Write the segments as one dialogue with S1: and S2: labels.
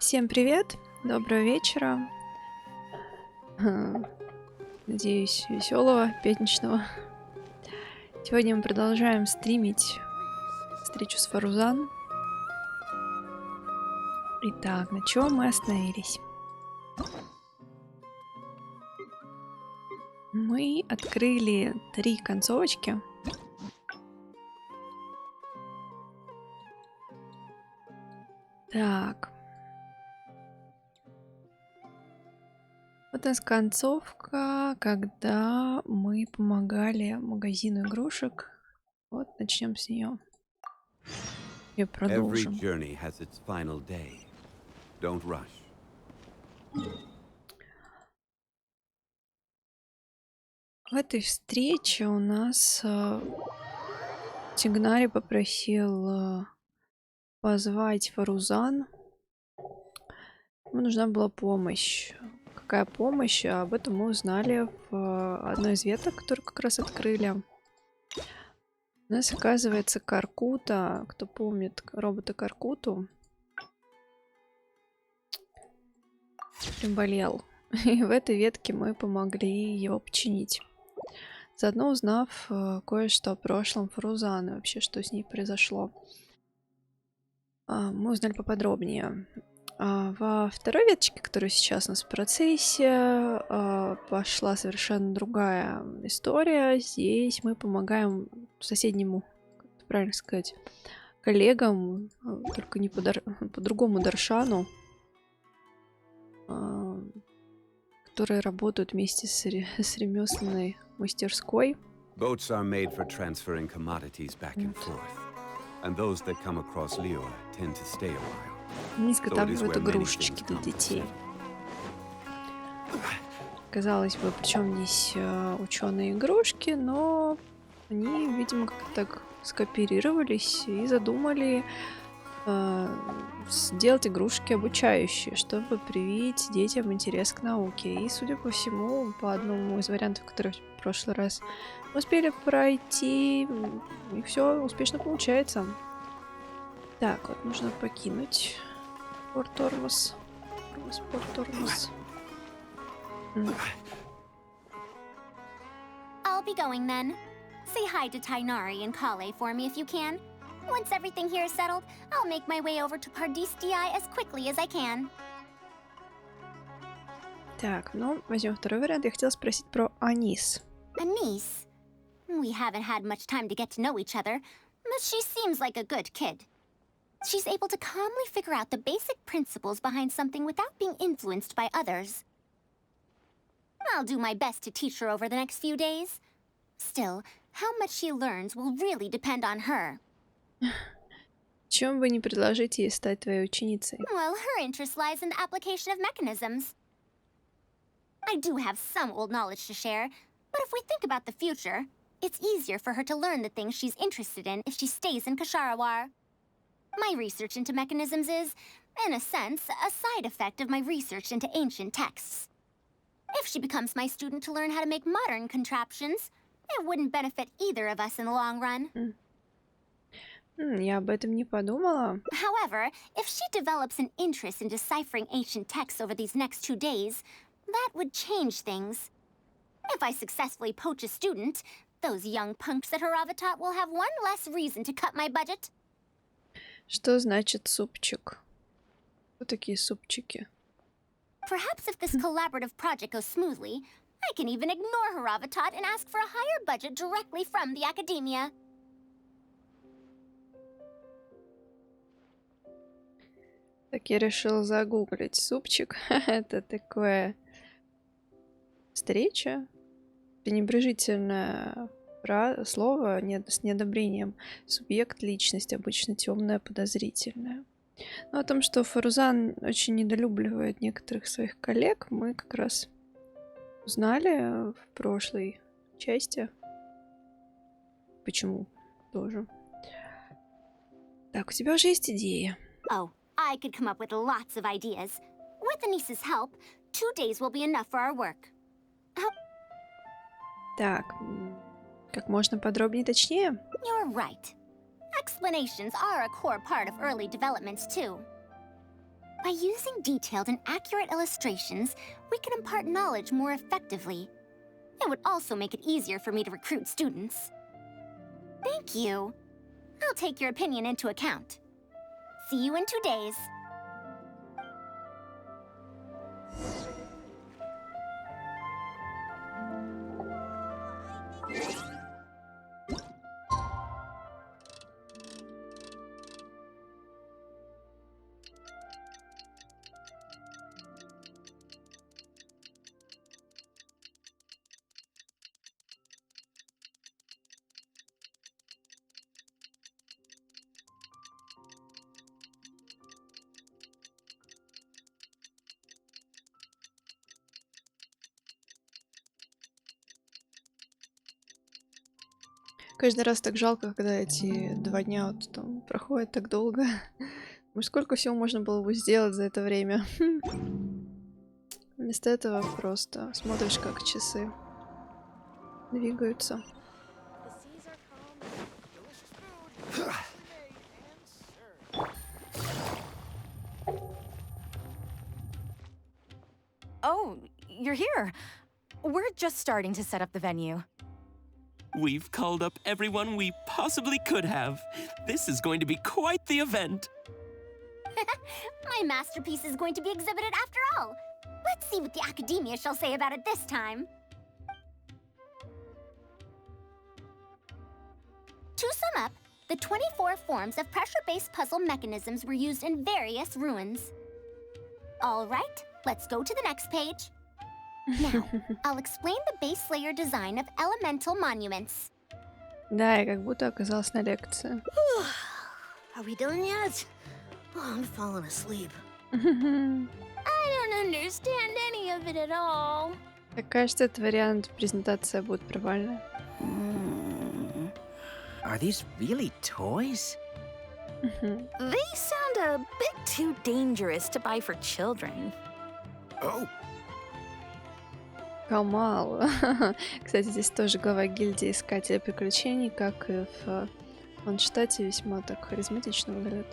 S1: Всем привет, доброго вечера. Надеюсь, веселого пятничного. Сегодня мы продолжаем стримить встречу с Фарузан. Итак, на чем мы остановились? Мы открыли 3 концовочки. Так. Вот у нас концовка, когда мы помогали магазину игрушек. Вот начнем с нее. И продолжим. В этой встрече у нас Тигнари попросил позвать Фарузан. Ему нужна была помощь. Какая помощь? Об этом мы узнали в одной из веток, которую как раз открыли. У нас, оказывается, Каркута, кто помнит робота Каркуту, приболел. И в этой ветке мы помогли его починить. Заодно узнав кое-что о прошлом Фарузан и вообще, что с ней произошло. Мы узнали поподробнее. Во второй веточке, которая сейчас у нас в процессе, пошла совершенно другая история. Здесь мы помогаем соседнему, как правильно сказать, коллегам, только не по другому Даршану, которые работают вместе с ремесленной мастерской.
S2: Boats are made for transferring commodities back and forth, and those that come across Leo tend to stay a while.
S1: Они изготавливают игрушечки для детей. Казалось бы, причем здесь ученые игрушки, но они, видимо, как-то так скооперировались и задумали сделать игрушки обучающие, чтобы привить детям интерес к науке. И, судя по всему, по одному из вариантов, которые в прошлый раз успели пройти, и все успешно получается. Так, вот нужно покинуть Порт-Тормоз. Порт-Тормоз.
S3: I'll be going then. Say hi to Tainari and Kale for me if you can. Once everything here is settled, I'll make my way over to Pardistii as quickly as I can.
S1: Так, ну, возьмем второй вариант. Я хотела спросить про Анис.
S3: Anise? We haven't had much time to get to know each other, but she seems like a good kid. She's able to calmly figure out the basic principles behind something without being influenced by others. I'll do my best to teach her over the next few days. Still, how much she learns will really depend on her.
S1: Чем вы не предложите ей стать твоей ученицей?
S3: Well, her interest lies in the application of mechanisms. I do have some old knowledge to share, but if we think about the future, it's easier for her to learn the things she's interested in if she stays in Kasharawar. My research into mechanisms is, in a sense, a side effect of my research into ancient texts. If she becomes my student to learn how to make modern contraptions, it wouldn't benefit either of us in the long run.
S1: Я об этом не подумала.
S3: However, if she develops an interest in deciphering ancient texts over these next 2 days, that would change things. If I successfully poach a student, those young punks at Haravatat will have one less reason to cut my budget.
S1: Что значит супчик? Кто такие супчики?
S3: Perhaps if this collaborative project goes smoothly, I can even ignore Haravatat and ask for a higher budget directly from the academia.
S1: Так, я решила загуглить супчик. Это такое встреча, пренебрежительное слово с неодобрением. Субъект, личность, обычно темная, подозрительная. Но о том, что Фарузан очень недолюбливает некоторых своих коллег, мы как раз узнали в прошлой части. Почему тоже. Так, у тебя уже есть идея?
S3: Oh, I could come up with lots of ideas. With Anise's help, 2 days will be enough for our work.
S1: Так, как можно подробнее и точнее?
S3: You're right. Explanations are a core part of early developments, too. By using detailed and accurate illustrations, we can impart knowledge more effectively. It would also make it easier for me to recruit students. Thank you. I'll take your opinion into account. See you in 2 days.
S1: Каждый раз так жалко, когда эти 2 дня вот там проходят так долго. Может, сколько всего можно было бы сделать за это время. Вместо этого просто смотришь, как часы двигаются.
S4: Oh, you're here. We're just starting to set up the venue.
S5: We've called up everyone we possibly could have. This is going to be quite the event.
S3: My masterpiece is going to be exhibited after all. Let's see what the academia shall say about it this time. To sum up, the 24 forms of pressure-based puzzle mechanisms were used in various ruins. All right, let's go to the next page. Now, I'll explain the base layer design of elemental monuments.
S1: Да, я как будто оказалась на лекции.
S6: Are we done yet? Oh, I'm falling asleep.
S3: I don't understand any of it at all.
S1: Так кажется, этот вариант презентация будет провальная.
S7: Are these really toys?
S4: They sound a bit too dangerous to buy for children.
S7: Oh,
S1: Камал. Кстати, здесь тоже глава гильдии искателя приключений, как и в Манштате, весьма так харизматично выглядит.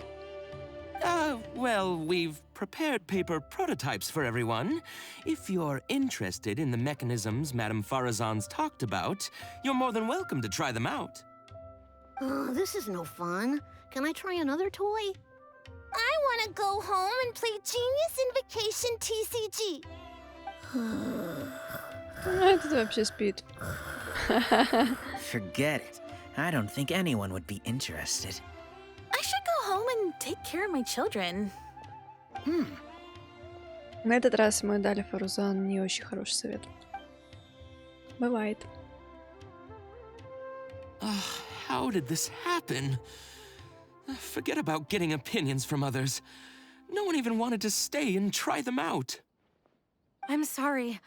S5: Well, we've prepared paper prototypes for everyone. If you're interested in the mechanisms Madame Faruzan's talked about, you're more than welcome to try them out.
S6: Oh, this is no fun. Can I try another toy?
S3: I want to go home and play Genius Invocation TCG.
S1: Этот вообще спит.
S7: forget it. I don't think anyone would be interested.
S4: I should go home and take care of my children.
S1: На этот раз мы дали Фарузан не очень хороший совет. Бывает.
S5: How did this happen? Forget about getting opinions from others. No one even wanted to stay and try them out.
S4: I'm sorry.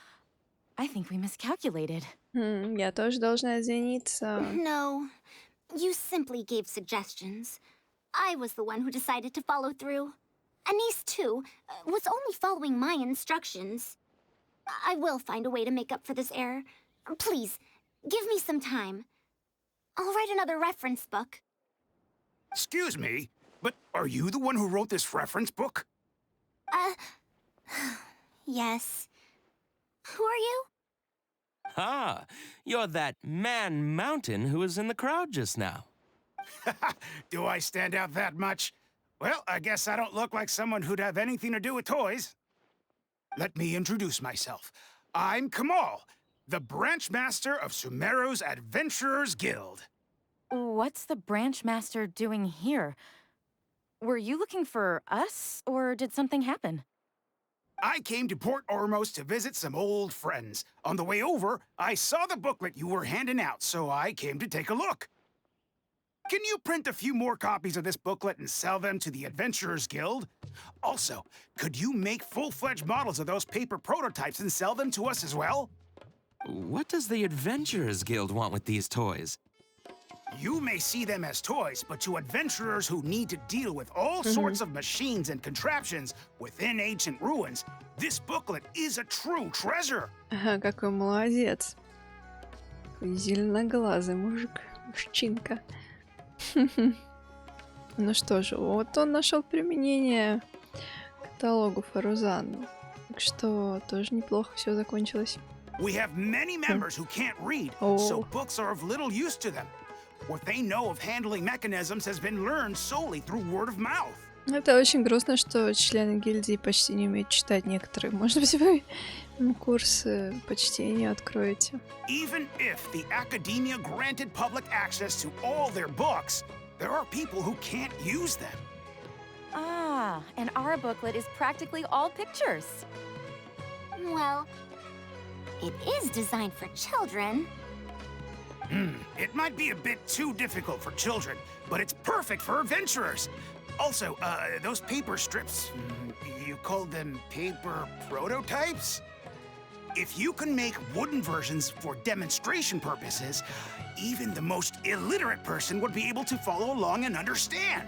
S4: I think we miscalculated.
S1: Я тоже должна извиниться.
S3: No, you simply gave suggestions. I was the one who decided to follow through. Anise, too, was only following my instructions. I will find a way to make up for this error. Please, give me some time. I'll write another reference book.
S8: Excuse me, but are you the one who wrote this reference book?
S3: Yes. Who are you?
S5: Ah, you're that man mountain who was in the crowd just now.
S8: Do I stand out that much? Well, I guess I don't look like someone who'd have anything to do with toys. Let me introduce myself. I'm Kamal, the branch master of Sumeru's Adventurers Guild.
S4: What's the branch master doing here? Were you looking for us, or did something happen?
S8: I came to Port Ormos to visit some old friends. On the way over, I saw the booklet you were handing out, so I came to take a look. Can you print a few more copies of this booklet and sell them to the Adventurers Guild? Also, could you make full-fledged models of those paper prototypes and sell them to us as well?
S5: What does the Adventurers Guild want with these toys?
S8: You may see them as toys, but to adventurers who need to deal with all sorts of machines and contraptions within ancient ruins, this booklet is a true treasure.
S1: Ага, какой молодец. Такой зеленоглазый мужик. Мужчинка. Ну что же, вот он нашел применение каталогу Фарузан. Так что тоже неплохо все закончилось.
S8: We have many members who can't read,
S1: Oh.
S8: so books are of little use to them. What they know of handling mechanisms has been learned solely through word of mouth.
S1: Это очень грустно, что члены гильдии почти не умеют читать некоторые. Может быть, вы курсы по чтению откроете?
S8: Even if the academia granted public access to all their books, there are people who can't use them.
S4: Ah, and our booklet is practically all pictures.
S3: Well, it is designed for children.
S8: It might be a bit too difficult for children, but it's perfect for adventurers. Also, those paper strips, you called them paper prototypes? If you can make wooden versions for demonstration purposes, even the most illiterate person would be able to follow along and understand.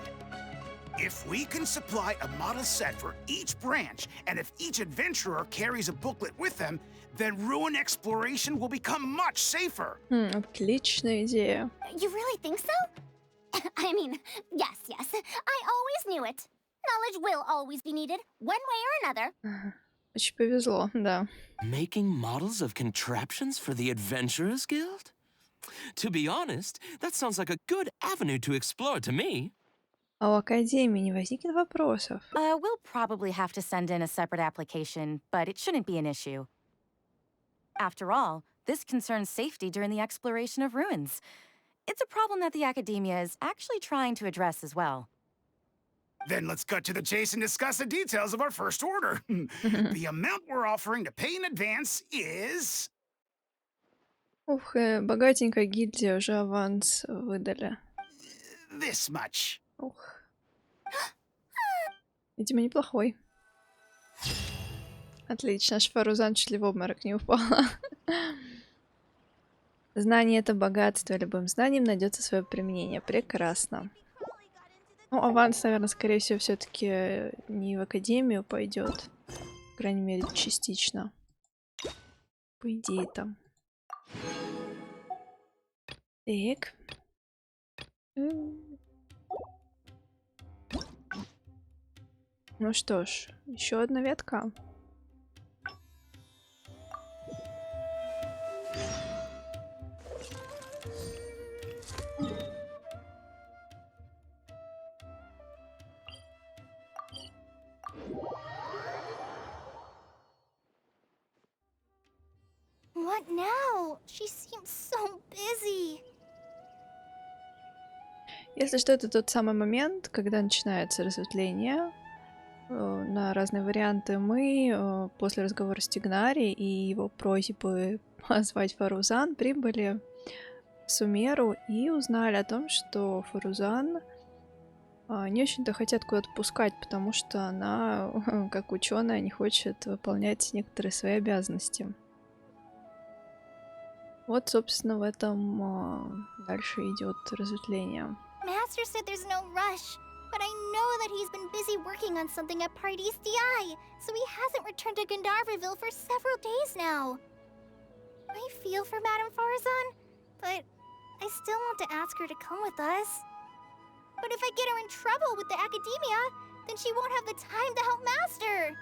S8: If we can supply a model set for each branch, and if each adventurer carries a booklet with them, then ruin exploration will become much safer.
S1: Отличная идея.
S3: You really think so? I mean, yes. I always knew it. Knowledge will always be needed, one way or another.
S1: Очень повезло, да.
S5: Making models of contraptions for the Adventurers Guild? To be honest, that sounds like a good avenue to explore to me.
S1: А у Академии не возникнет вопросов?
S4: We'll probably have to send in a separate application, but it shouldn't be an issue. After all, this concerns safety during the exploration of ruins. It's a problem that the academia is actually trying to address as well.
S8: Then let's cut to the chase and discuss the details of our first order. The amount we're offering to pay in advance is...
S1: Ух, богатенькая гильдия уже аванс выдали.
S8: this much.
S1: Ух. Видимо, неплохой. Отлично, аж Фарузан чуть ли в обморок не упала. Знание — это богатство. Любым знанием найдется свое применение. Прекрасно. Ну, аванс, наверное, скорее всего, все-таки не в академию пойдет. По крайней мере, частично. По идее, там. Так. Ну что ж, еще одна ветка.
S3: What now? She seems so busy.
S1: Если что, это тот самый момент, когда начинается разветвление на разные варианты. Мы после разговора с Тигнари и его просьбы позвать Фарузан прибыли в Сумеру и узнали о том, что Фарузан не очень-то хотят куда-то пускать, потому что она, как ученая, не хочет выполнять некоторые свои обязанности. Вот, собственно, в этом дальше идет разветвление.
S3: Master said there's no rush, but I know that he's been busy working on something at Party's DI, so he hasn't returned to Gandharville for several days now. I feel for Madame Farazan, but I still want to ask her to come with us. But if I get her in trouble with the academia, then she won't have the time to help Master.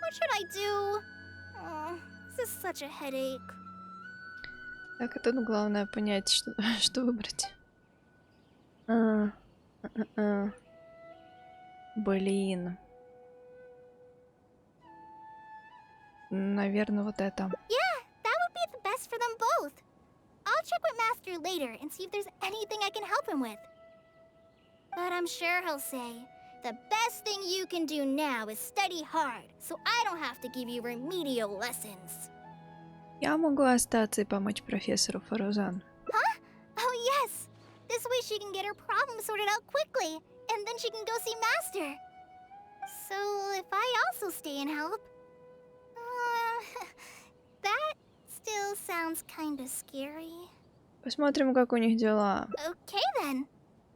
S3: What should I do? Oh, this is such a headache.
S1: Так, это главное понять, что выбрать. Блин. Наверное, вот это.
S3: Yeah, that would be the best for them both. I'll check with Master later and see if there's anything I can help him with. But I'm sure he'll say, the best thing you can do now is study hard, so I don't have to give you remedial lessons.
S1: Я могу остаться и помочь профессору Фарузан.
S3: Huh? Oh yes! This way she can get her problem sorted out quickly, and then she can go see Master. So if I also stay and help... that still sounds kinda scary.
S1: Посмотрим, как у них дела.
S3: Okay then.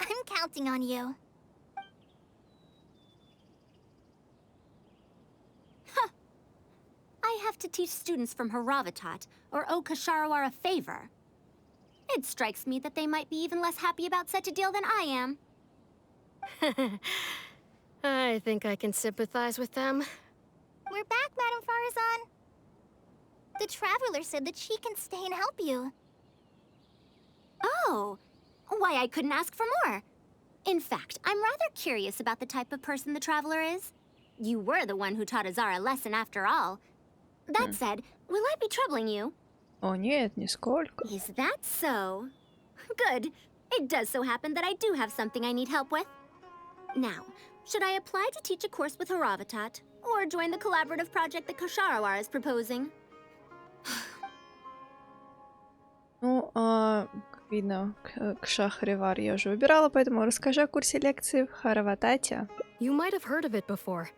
S3: I'm counting on you. Huh. I have to teach students from Haravatat, or owe Kasharawar a favor. It strikes me that they might be even less happy about such a deal than I am.
S6: I think I can sympathize with them.
S3: We're back, Madame Farazan. The Traveler said that she can stay and help you. Oh, why I couldn't ask for more. In fact, I'm rather curious about the type of person the Traveler is. You were the one who taught Azara a lesson after all. That said, will I be troubling you?
S1: О, нет, нисколько.
S3: Is that so? Good. It does so happen that I do have something I need help with. Now, should I apply to teach a course with Haravatat, or join the collaborative project that Kosharawar is proposing?
S1: Ну, как видно, к Шахревар я уже выбирала, поэтому расскажи о курсе лекций в Хараватате.
S6: You might have heard of it before.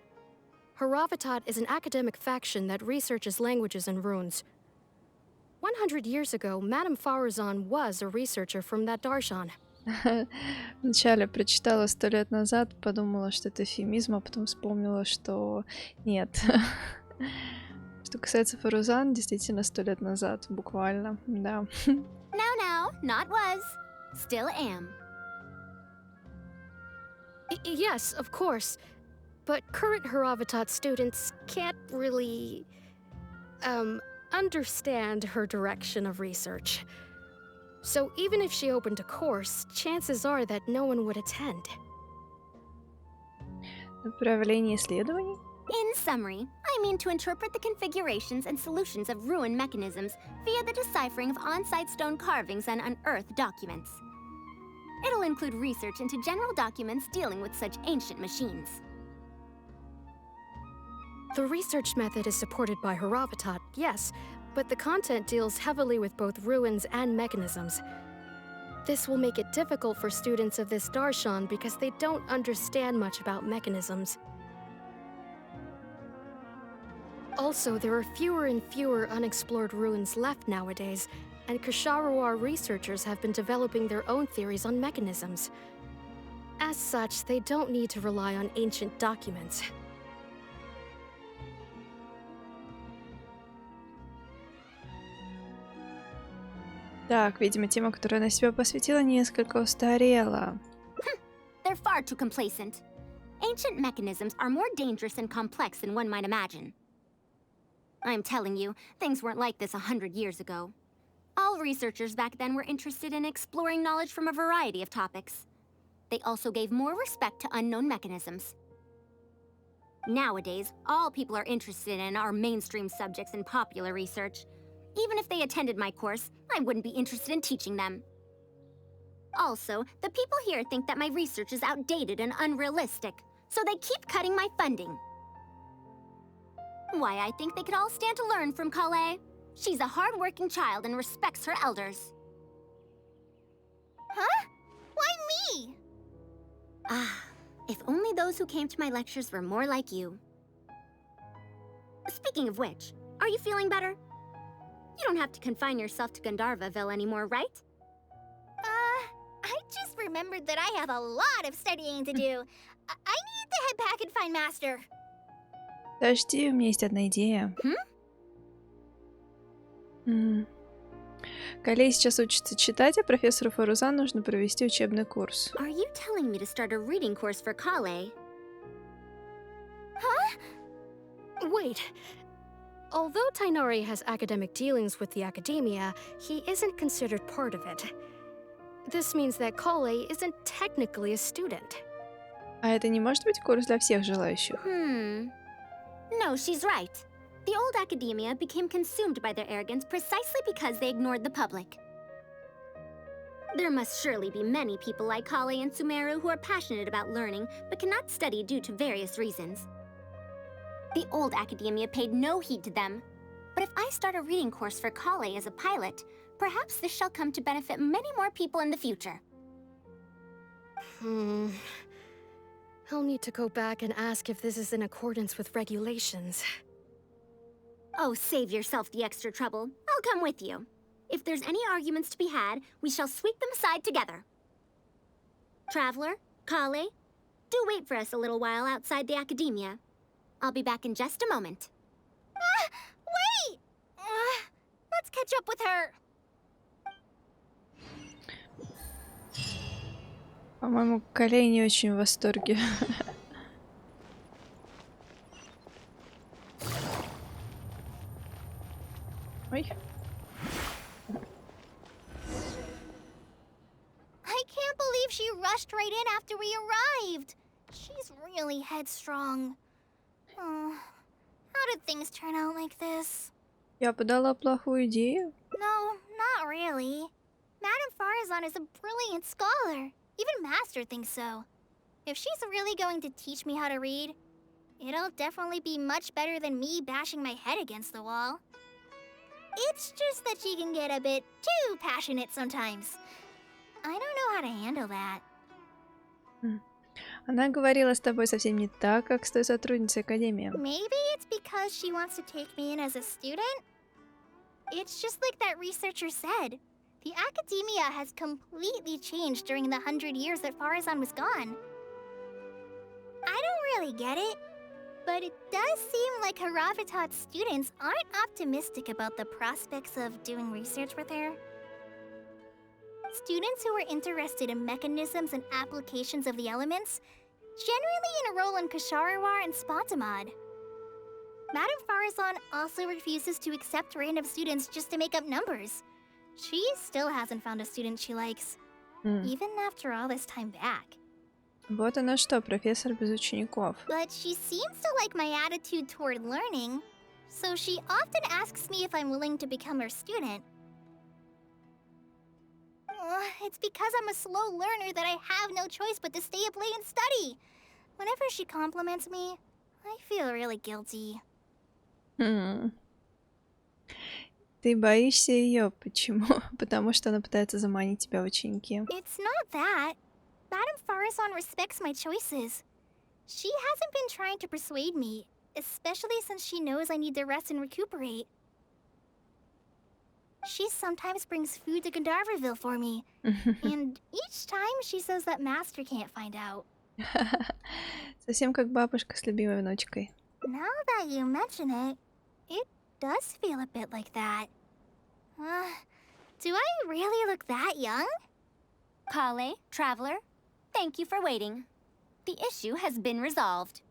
S6: Haravatat is an academic faction that researches languages and runes. 100 years ago, Madame Farazan was a researcher from that darshan.
S1: Вначале прочитала 100 лет назад, подумала, что это эвфемизм, а потом вспомнила, что нет. Что касается Фарузан, действительно 100 лет назад, буквально, да.
S3: No, not was. Still am.
S6: Yes, of course. But current Haravatat students can't really, understand her direction of research. So even if she opened a course, chances are that no one would attend.
S1: Направление исследований?
S3: In summary, I mean to interpret the configurations and solutions of ruin mechanisms via the deciphering of on-site stone carvings and unearthed documents. It'll include research into general documents dealing with such ancient machines.
S6: The research method is supported by Haravatat, yes, but the content deals heavily with both ruins and mechanisms. This will make it difficult for students of this darshan because they don't understand much about mechanisms. Also, there are fewer and fewer unexplored ruins left nowadays, and Kasharawar researchers have been developing their own theories on mechanisms. As such, they don't need to rely on ancient documents.
S1: Так, видимо, тема, которую она себя посвятила, несколько устарела.
S3: They're far too complacent. Ancient mechanisms are more dangerous and complex than one might imagine. I'm telling you, things weren't like this 100 years ago. All researchers back then were interested in exploring knowledge from a variety of topics. They also gave more respect to unknown mechanisms. Nowadays, all people are interested in are mainstream subjects in popular research. Even if they attended my course, I wouldn't be interested in teaching them. Also, the people here think that my research is outdated and unrealistic, so they keep cutting my funding. Why, I think they could all stand to learn from Kale. She's a hard-working child and respects her elders. Huh? Why me? Ah, if only those who came to my lectures were more like you. Speaking of which, are you feeling better? You don't have to confine yourself to Gandharvaville anymore, right? I just remembered that I have a lot of studying to do. I need to head back and find Master.
S1: Подожди, у меня есть одна идея. Калей сейчас учится читать, а профессору Фарузан нужно провести учебный курс.
S3: Are you telling me to start a reading course for Kale? Huh?
S6: Wait. Although Tainari has academic dealings with the academia, he isn't considered part of it. This means that Kale isn't technically a student.
S1: А это не может быть курс для всех желающих?
S3: No, she's right. The old academia became consumed by their arrogance precisely because they ignored the public. There must surely be many people like Kale and Sumeru who are passionate about learning but cannot study due to various reasons. The old academia paid no heed to them. But if I start a reading course for Kale as a pilot, perhaps this shall come to benefit many more people in the future.
S6: I'll need to go back and ask if this is in accordance with regulations.
S3: Oh, save yourself the extra trouble. I'll come with you. If there's any arguments to be had, we shall sweep them aside together. Traveler, Kale, do wait for us a little while outside the academia. I'll be back in just a moment. Wait! Let's catch up with her.
S1: По-моему, Калей не очень в восторге
S3: rushed right in after we arrived. She's really headstrong. Oh, how did things turn out like this?
S1: Я подала плохую идею?
S3: No, not really. Madame Farazan is a brilliant scholar. Even Master thinks so. If she's really going to teach me how to read, it'll definitely be much better than me bashing my head against the wall. It's just that she can get a bit too passionate sometimes. I don't know how to handle that.
S1: Она говорила с тобой совсем не так, как с той сотрудницей Академии.
S3: Maybe it's because she wants to take me in as a student? It's just like that researcher said. The academia has completely changed during the 100 years that Farazan was gone. I don't really get it, but it does seem like Haravatat's students aren't optimistic about the prospects of doing research with her. Students who are interested in mechanisms and applications of the elements generally enroll in Kasharawar and Spatamad. Madame Farazan also refuses to accept random students just to make up numbers. She still hasn't found a student she likes, even after all this time back.
S1: Вот она что, профессор без учеников.
S3: But she seems to like my attitude toward learning, so she often asks me if I'm willing to become her student. It's because I'm a slow learner that I have no choice but to stay up late and study. Whenever she compliments me, I feel really guilty.
S1: Ты боишься ее. Почему? Потому что она пытается заманить тебя в ученики.
S3: It's not that. Madame Farazan respects my choices. She hasn't been trying to persuade me, especially since she knows I need to rest and recuperate. She sometimes brings food to Gandharvaville for me, and each time she says that Master can't find out.
S1: Совсем как бабушка с любимой внучкой.
S3: Now that you mention it, it does feel a bit like that. Do I really look that young?
S9: Kale, traveler, thank you for waiting. The issue has been resolved.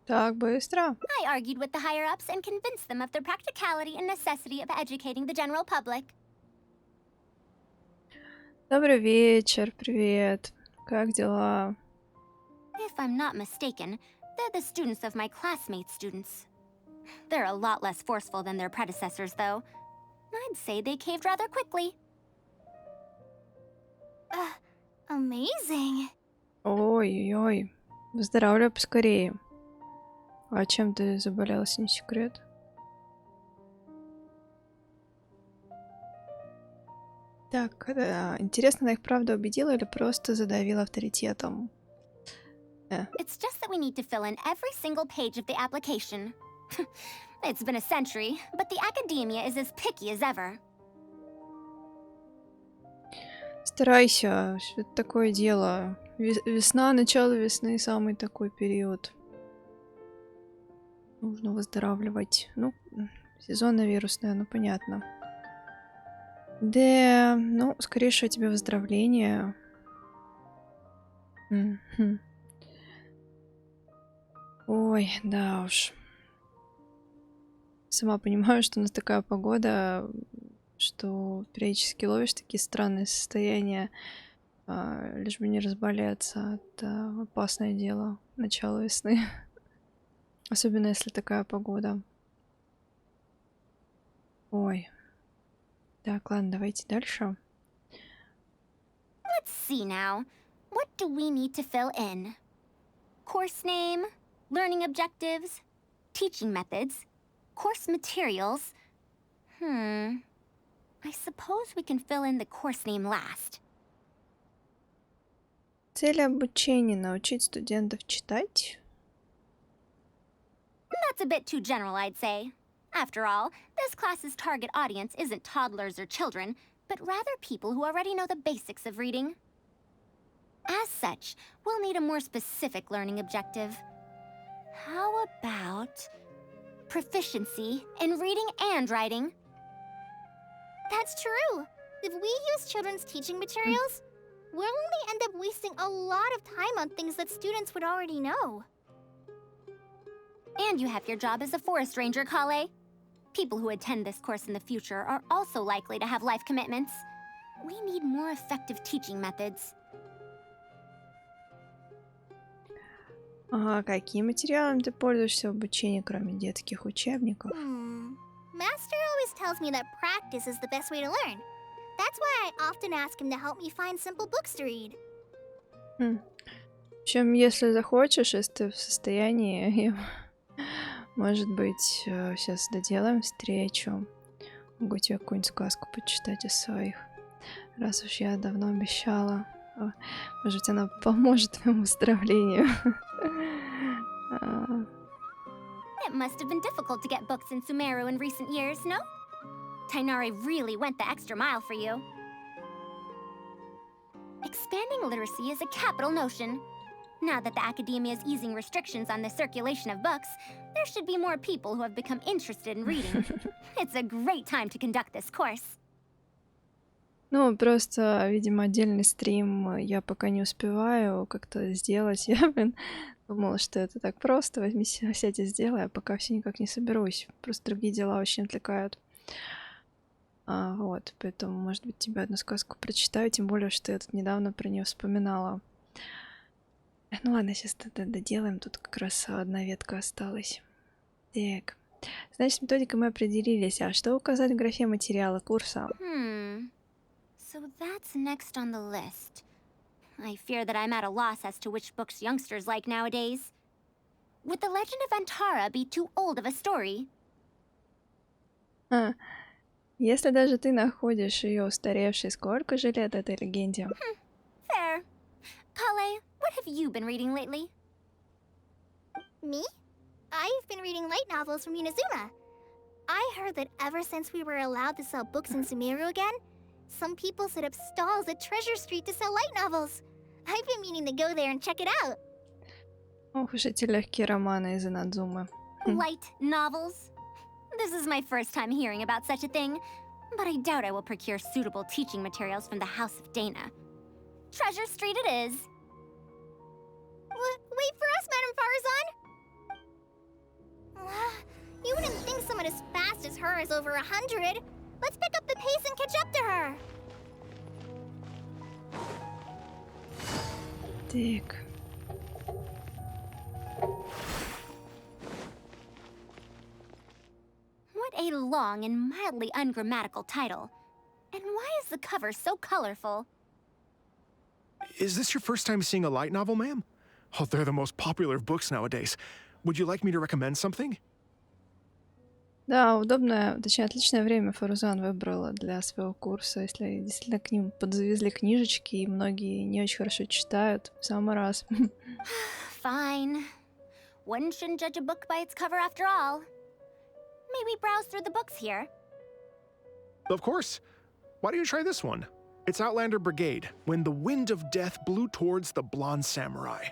S1: Так быстро.
S9: I argued with the higher-ups and convinced them of the practicality and necessity of educating the general public.
S1: Добрый вечер, привет. Как дела?
S9: If I'm not mistaken, they're the students of my classmates' students. They're a lot less forceful than their predecessors, though. I'd say they caved rather quickly.
S3: Amazing.
S1: Ой-ой-ой. Выздоравливай поскорее. А чем ты заболела, если не секрет? Так, интересно, она их правда убедила или просто задавила авторитетом?
S9: It's just that we need to fill in every single page of the application. It's been a century, but the academia is as picky as ever.
S1: Старайся, это такое дело. Весна, начало весны, самый такой период. Нужно выздоравливать. Ну, сезонно вирусное, ну понятно. Да, ну, скорейшее тебе выздоровление. Ой, да уж. Сама понимаю, что у нас такая погода, что периодически ловишь такие странные состояния, лишь бы не разболеться. Это опасное дело, начало весны. Особенно если такая погода. Ой. Так, ладно, давайте дальше.
S9: Let's see now. What do we need to fill in? Course name, learning objectives, teaching methods, course materials. I suppose we can fill in the course name last.
S1: Цель обучения — научить студентов читать.
S9: That's a bit too general, I'd say. After all, this class's target audience isn't toddlers or children, but rather people who already know the basics of reading. As such, we'll need a more specific learning objective. How about proficiency in reading and writing?
S3: That's true. If we use children's teaching materials, we'll only end up wasting a lot of time on things that students would already know.
S9: And you have your job as a forest ranger, Kale. People who attend this course in the future are also likely to have life commitments. We need more effective teaching methods.
S1: А каким материалом ты пользуешься в обучении, кроме детских учебников?
S9: Master always tells me that practice is the best way to learn. That's why I often ask him to help me find simple books to read.
S1: В общем, если захочешь, если ты в состоянии, может быть, сейчас доделаем встречу. Могу тебе какую-нибудь сказку почитать из своих. Раз уж я давно обещала. Может, она поможет моему выздоровлению.
S3: It must have been difficult to get books in Sumeru in recent years, no? Tainari really went the extra mile for you. Expanding literacy is a capital notion. Now that the academia is easing restrictions on the circulation of books, there should be more people who have become interested in reading. It's a great time to conduct this course.
S1: Ну, просто, видимо, отдельный стрим я пока не успеваю как-то сделать. Я, думала, что это так просто. Возьми, сядь и сделай, а пока все никак не соберусь. Просто другие дела очень отвлекают. Вот, поэтому, может быть, тебе одну сказку прочитаю, тем более, что я тут недавно про нее вспоминала. Ну ладно, сейчас тогда доделаем. Тут как раз одна ветка осталась. Так. Значит, с методикой мы определились. А что указать в графе материала курса?
S3: So that's next on the list. I fear that I'm at a loss as to which books youngsters like nowadays. Would The Legend of Antara be too old of a story?
S1: Если даже ты находишь ее устаревшей, сколько же лет этой легенде?
S3: Fair. Kale, what have you been reading lately?
S9: Me? I've been reading light novels from Inazuma. I heard that ever since we were allowed to sell books in Sumeru again, some people set up stalls at Treasure Street to sell light novels. I've been meaning to go there and check it out.
S1: Ох уж эти легкие романы из Инадзумы.
S3: Light novels? This is my first time hearing about such a thing, but I doubt I will procure suitable teaching materials from the House of Dana. Treasure Street it is.
S9: Wait for us, Madame Farazan! You wouldn't think someone as fast as her is over 100. Let's pick up the pace and catch up to her.
S1: Так.
S3: What a long and mildly ungrammatical title. And why is the cover so colorful?
S10: Is this your first time seeing a light novel, ma'am? Oh, they're the most popular of books nowadays. Would you like me to recommend something?
S1: Да, удобное, точнее, отличное время Фарузан выбрала для своего курса. Если действительно к ним подзавезли книжечки, и многие не очень хорошо читают, в самый раз.
S3: Fine. One shouldn't judge a book by its cover after all. May we browse through the books here?
S10: Of course. Why don't you try this one? It's Outlander Brigade, When the Wind of Death Blew Towards the Blonde Samurai.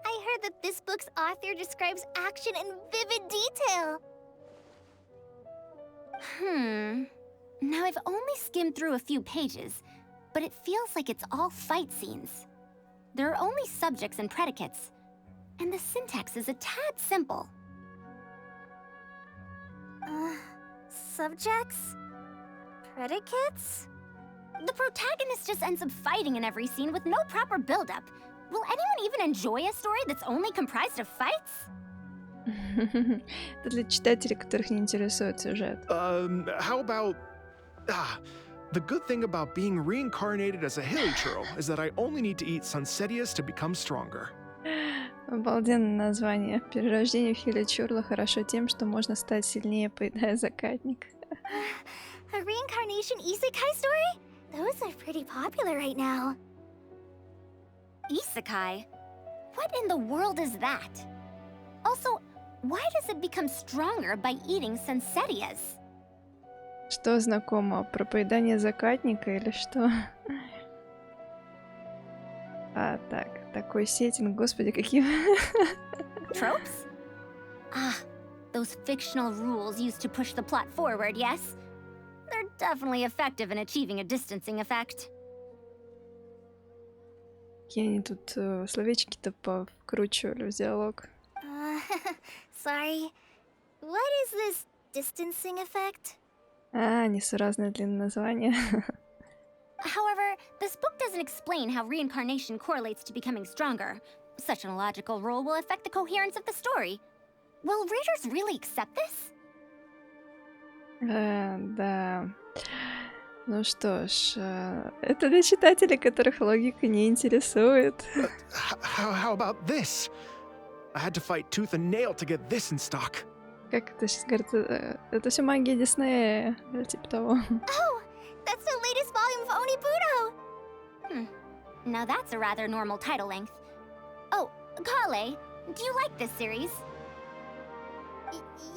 S9: I heard that this book's author describes action in vivid detail.
S3: Now I've only skimmed through a few pages, but it feels like it's all fight scenes. There are only subjects and predicates, and the syntax is a tad simple.
S9: Subjects? Predicates?
S3: The protagonist just ends up fighting in every scene with no proper build-up. Will anyone even enjoy a story that's only comprised of fights?
S1: Это для читателей, которых не интересует сюжет.
S10: How about... the good thing about being reincarnated as a hilly churl is that I only need to eat Sunsetias to become stronger.
S1: Обалденное название. Перерождение в Хилли Чурла хорошо тем, что можно стать сильнее, поедая закатник.
S9: A reincarnation isekai story? Those are pretty popular right now.
S3: Isekai? What in the world is that? Also, why does it become stronger by eating Sunsetias?
S1: Что знакомо? Про поедание закатника или что? Так, такой сеттинг, господи, какие...
S3: Tropes? Those fictional rules used to push the plot forward, yes? They're definitely effective in achieving a distancing effect.
S1: Какие они тут словечки-то повкручивали в диалог.
S9: Sorry. What is this distancing effect?
S1: Несуразное длинное название.
S3: However, this book doesn't explain how reincarnation correlates to becoming stronger.
S9: Such an illogical rule will affect the coherence of the story. Will readers really accept this?
S1: Да. Ну что ж, это для читателей, которых логика не интересует.
S10: How about this? I had to fight tooth and nail to get this in stock.
S1: Как это сейчас говорит? Это все магия Диснея, или типа того.
S3: Oh, that's the latest volume of Onibudo!
S9: Now that's a rather normal title length. Oh, Kale, do you like this series?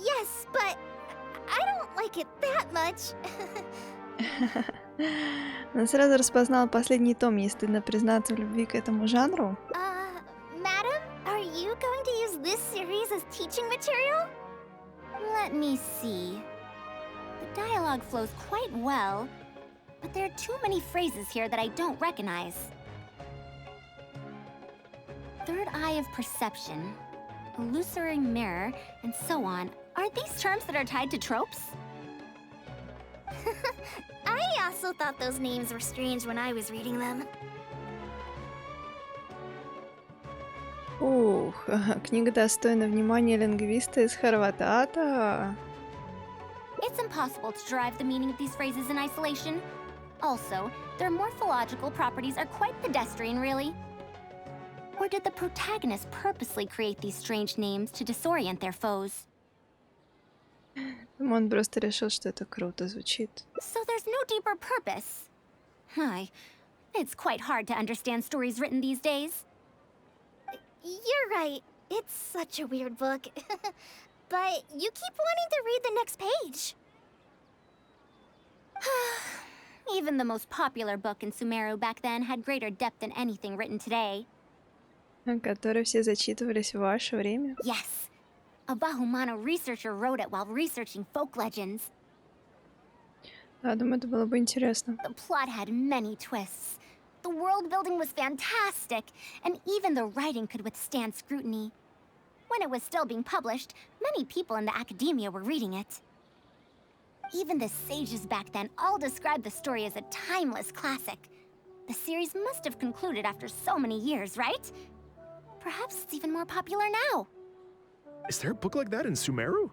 S3: Yes, but I don't like it that much.
S1: Она сразу распознала последний том, ей стыдно признаться в любви к этому жанру.
S3: Madam, are you going to use this series as teaching material?
S9: Let me see. The dialogue flows quite well, but there are too many phrases here that I don't recognize. Third eye of perception, illusory mirror, and so on. Are these terms that are tied to tropes?
S3: I also thought those names were strange when I was reading them.
S1: Ух, книга достойна внимания лингвиста из Хорватата.
S9: It's impossible to derive the meaning of these phrases in isolation. Also, their morphological properties are quite pedestrian, really. Or did the protagonist purposely create these strange names to disorient their foes?
S1: Он просто решил, что это круто звучит.
S9: So there's no deeper purpose. It's quite hard to understand stories written these days.
S3: You're right. It's such a weird book. But you keep wanting to read the next page.
S9: Even the most popular book in Sumeru back then had greater depth than anything written today.
S1: Которые все зачитывались в ваше время.
S9: Yes. A Bahumano researcher wrote it while researching folk legends.
S1: Да, думаю, это было бы интересно.
S9: The plot had many twists. The world building was fantastic, and even the writing could withstand scrutiny. When it was still being published, many people in the academia were reading it. Even the sages back then all described the story as a timeless classic. The series must have concluded after so many years, right? Perhaps it's even more popular now.
S10: Is there a book like that in Sumeru?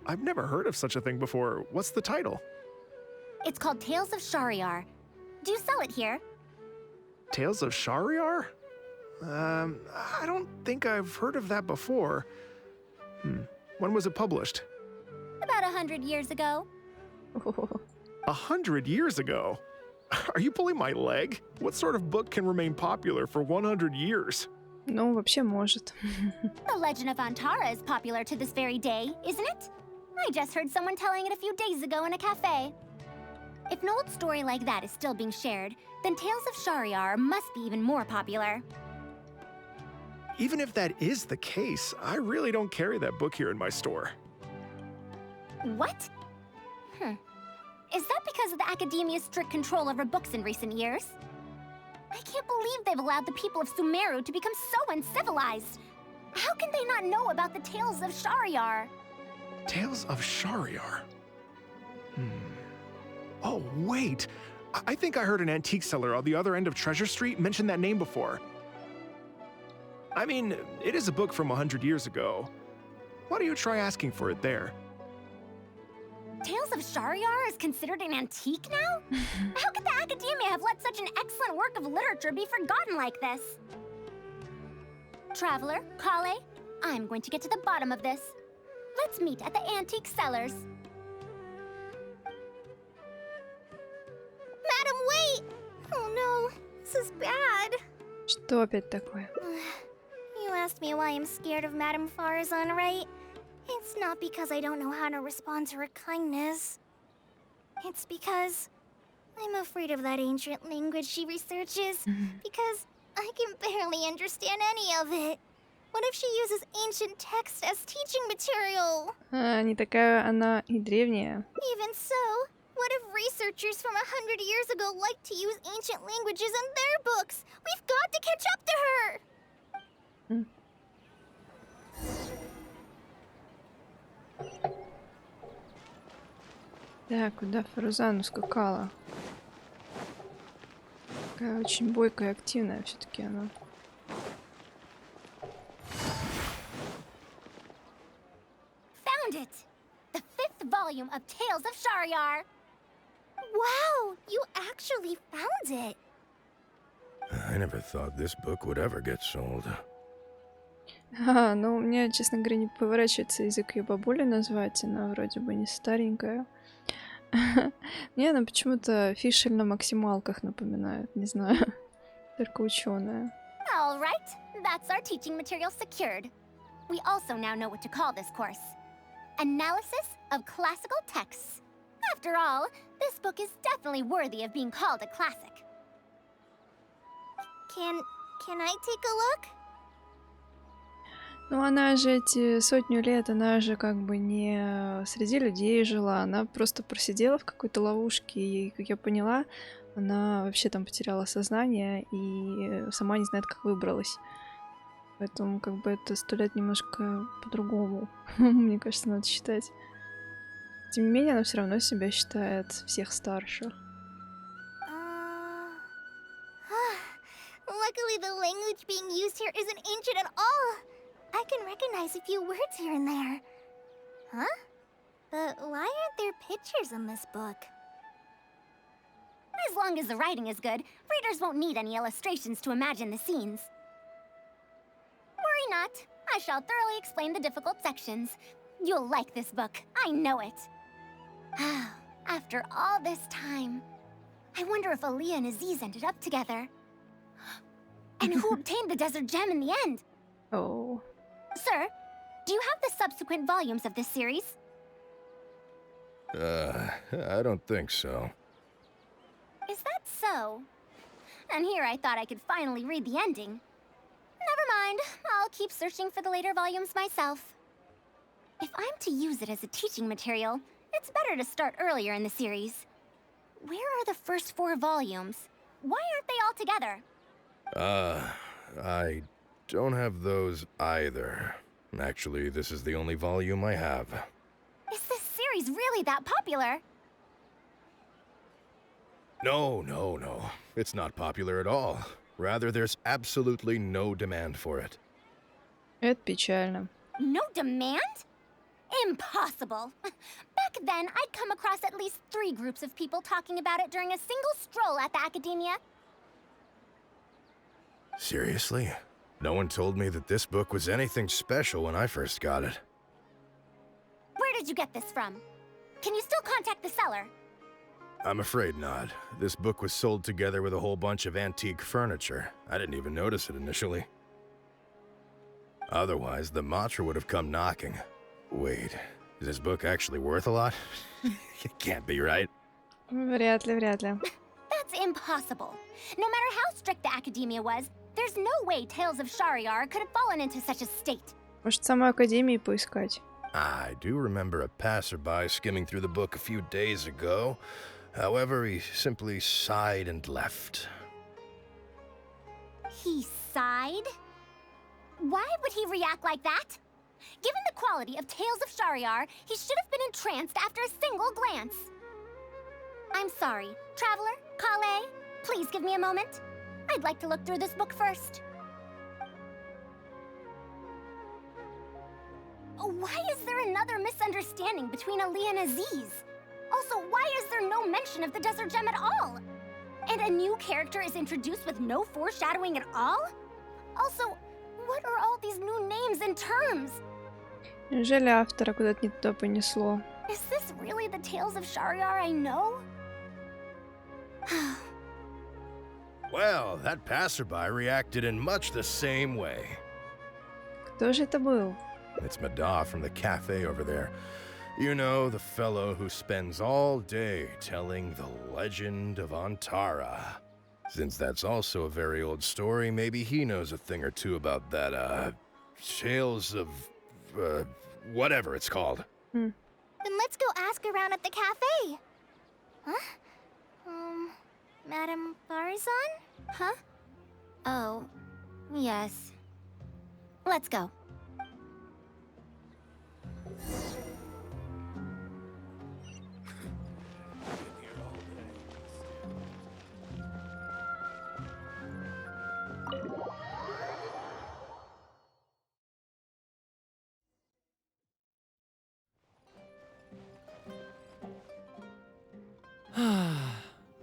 S10: I've never heard of such a thing before. What's the title?
S9: It's called Tales of Shariar. Do you sell it here?
S10: Tales of Shariar? I don't think I've heard of that before. When was it published?
S9: About 100 years ago.
S10: 100 years ago? Are you pulling my leg? What sort of book can remain popular for 100 years?
S1: Ну, вообще может.
S9: The Legend of Antara is popular to this very day, isn't it? I just heard someone telling it a few days ago in a cafe. If an old story like that is still being shared, then Tales of Shariar must be even more popular.
S10: Even if that is the case, I really don't carry that book here in my store.
S9: What? Is that because of the academia's strict control over books in recent years? I can't believe they've allowed the people of Sumeru to become so uncivilized. How can they not know about the Tales of Shariar?
S10: Tales of Shariar? Oh, wait! I think I heard an antique seller on the other end of Treasure Street mention that name before. I mean, it is a book from 100 years ago. Why don't you try asking for it there?
S9: Tales of Shariar is considered an antique now? How could the academia have let such an excellent work of literature be forgotten like this? Traveler, Kale, I'm going to get to the bottom of this. Let's meet at the antique sellers.
S3: Madam, wait! Oh no, this is bad.
S1: Что опять такое?
S3: You asked me why I'm scared of Madame Farazan, right? It's not because I don't know how to respond to her kindness. It's because I'm afraid of that ancient language she researches, because I can barely understand any of it. What if she uses ancient text as teaching material?
S1: Не такая она и древняя.
S3: Even so, what if researchers from 100 years ago like to use ancient languages in their books? We've got to catch up to her!
S1: Да, куда Фарузан ускакала? Такая очень бойкая, активная все-таки она.
S3: volume of Tales of Shahryar. Wow, you actually found it.
S11: I never thought this book would ever get sold.
S1: Ну, у меня, честно говоря, не поворачивается язык ее бабулю назвать. Она вроде бы не старенькая. Мне она почему-то Фишель на максималках напоминает. Не знаю. Только ученая.
S3: All right, that's our teaching material secured. We also now know what to call this course. Analysis of classical texts. After all, this book is definitely worthy of being called a classic. Can I take a look?
S1: Ну, она же эти сотню лет, она же как бы не среди людей жила, она просто просидела в какой-то ловушке, и, как я поняла, она вообще там потеряла сознание и сама не знает, как выбралась. Поэтому как бы это 100 лет немножко по-другому, мне кажется, надо считать. Тем не менее, она все равно себя считает всех старше.
S3: Luckily, the language being used here isn't ancient at all. I can recognize a few words here and there. Huh? But why aren't there pictures in this book? As long as the writing is good, readers won't need any illustrations to imagine the scenes. Worry not. I shall thoroughly explain the difficult sections. You'll like this book. I know it. After all this time, I wonder if Aaliyah and Aziz ended up together. And who obtained the desert gem in the end?
S1: Oh.
S3: Sir, do you have the subsequent volumes of this series?
S11: I don't think so.
S3: Is that so? And here I thought I could finally read the ending. Never mind, I'll keep searching for the later volumes myself. If I'm to use it as a teaching material, it's better to start earlier in the series. Where are the first 4 volumes? Why aren't they all together?
S11: I don't have those either. Actually, this is the only volume I have.
S3: Is this series really that popular?
S11: No. It's not popular at all. Rather, there's absolutely no demand for it.
S1: Это печально.
S3: No demand? Impossible. Back then, I'd come across at least 3 groups of people talking about it during a single stroll at the academia.
S11: Seriously? No one told me that this book was anything special when I first got it.
S3: Where did you get this from? Can you still contact the seller?
S11: I'm afraid not. This book was sold together with a whole bunch of antique furniture. I didn't even notice it initially. Otherwise, the Matra would have come knocking. Wait, is this book actually worth a lot? It can't be, right?
S1: Вряд ли, вряд ли.
S3: That's impossible. No matter how strict the academia was, there's no way Tales of Shahryar could have fallen into such a state.
S1: Может, в самой Академии поискать?
S11: I do remember a passerby skimming through the book a few days ago. However, he simply sighed and left.
S3: He sighed? Why would he react like that? Given the quality of Tales of Shahryar, he should have been entranced after a single glance. I'm sorry. Traveler, Kale, please give me a moment. I'd like to look through this book first. Why is there another misunderstanding between Ali and Aziz? Also, why is there no mention of the Desert Gem at all? And a new character is introduced with no foreshadowing at all? Also, what are all these new names and terms?
S1: Неужели автора куда-то не туда понесло?
S3: Is this really the Tales of Shahryar I know?
S11: Well, that passerby reacted in much the same way.
S1: Кто же это был?
S11: It's Madar from the cafe over there. You know, the fellow who spends all day telling the legend of Antara. Since that's also a very old story, maybe he knows a thing or two about that, Tales of, whatever it's called.
S3: Then let's go ask around at the cafe. Huh? Madame Farzan? Huh? Oh, yes. Let's go.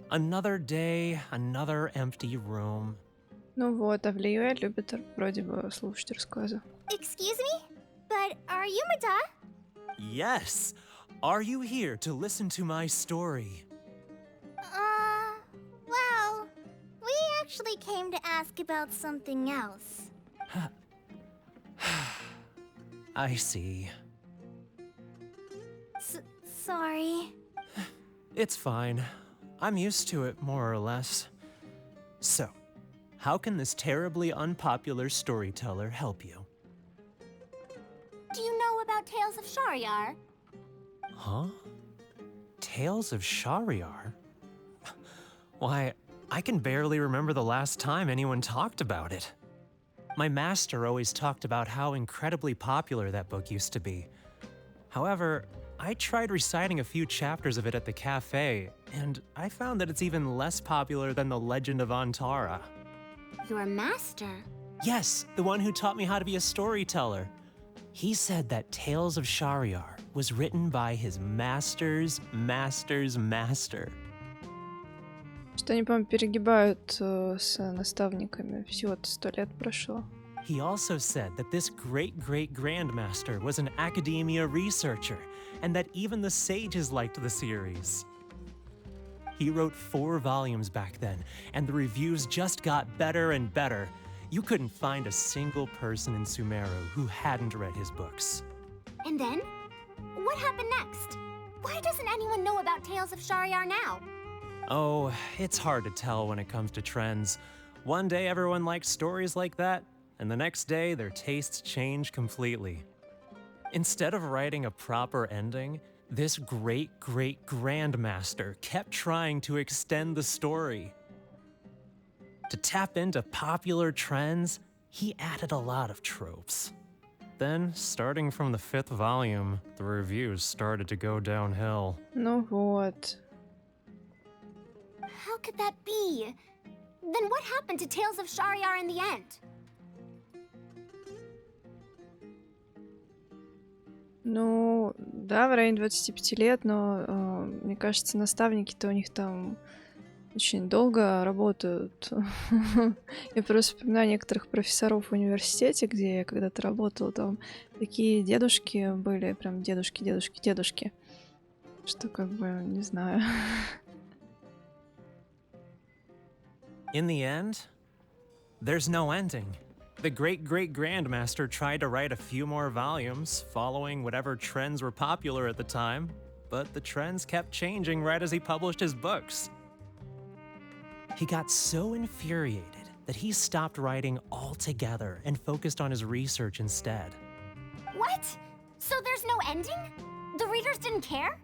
S12: Another day, another empty room.
S1: Ну вот, а в Лиюэ любит вроде бы слушать рассказы.
S9: Excuse me? But are you Mada?
S12: Yes! Are you here to listen to my story?
S9: Well, we actually came to ask about something else.
S12: I see.
S9: Sorry.
S12: It's fine. I'm used to it, more or less. So, how can this terribly unpopular storyteller help you?
S9: Do you know about Tales of Shariar?
S12: Huh? Tales of Shariar? Why, I can barely remember the last time anyone talked about it. My master always talked about how incredibly popular that book used to be. However, I tried reciting a few chapters of it at the cafe, and I found that it's even less popular than the Legend of Antara.
S9: Your master?
S12: Yes, the one who taught me how to be a storyteller. He said that Tales of Shariar was written by his master's master's master.
S1: Что они, по-моему, перегибают с наставниками. Всего-то 100 лет прошло.
S12: He also said that this great-great-grandmaster was an academia researcher, and that even the sages liked the series. He wrote 4 volumes back then, and the reviews just got better and better. You couldn't find a single person in Sumeru who hadn't read his books.
S9: And then? What happened next? Why doesn't anyone know about Tales of Shariar now?
S12: Oh, it's hard to tell when it comes to trends. One day everyone likes stories like that, and the next day their tastes change completely. Instead of writing a proper ending, this great-great-grandmaster kept trying to extend the story. To tap into popular trends, he added a lot of tropes. Then, starting from the 5th volume, the reviews started to go downhill.
S1: Ну вот.
S9: How could that be? Then what happened to Tales of Shariar in the end?
S1: Ну, да, в районе 25 лет, но мне кажется, наставники-то у них там очень долго работают. Я просто вспоминаю некоторых профессоров в университете, где я когда-то работала, там такие дедушки были, прям дедушки, что как бы, не знаю.
S12: In the end, there's no ending. The great-great-grandmaster tried to write a few more volumes, following whatever trends were popular at the time, but the trends kept changing right as he published his books. He got so infuriated that he stopped writing altogether and focused on his research instead.
S9: What? So there's no ending? The readers didn't care?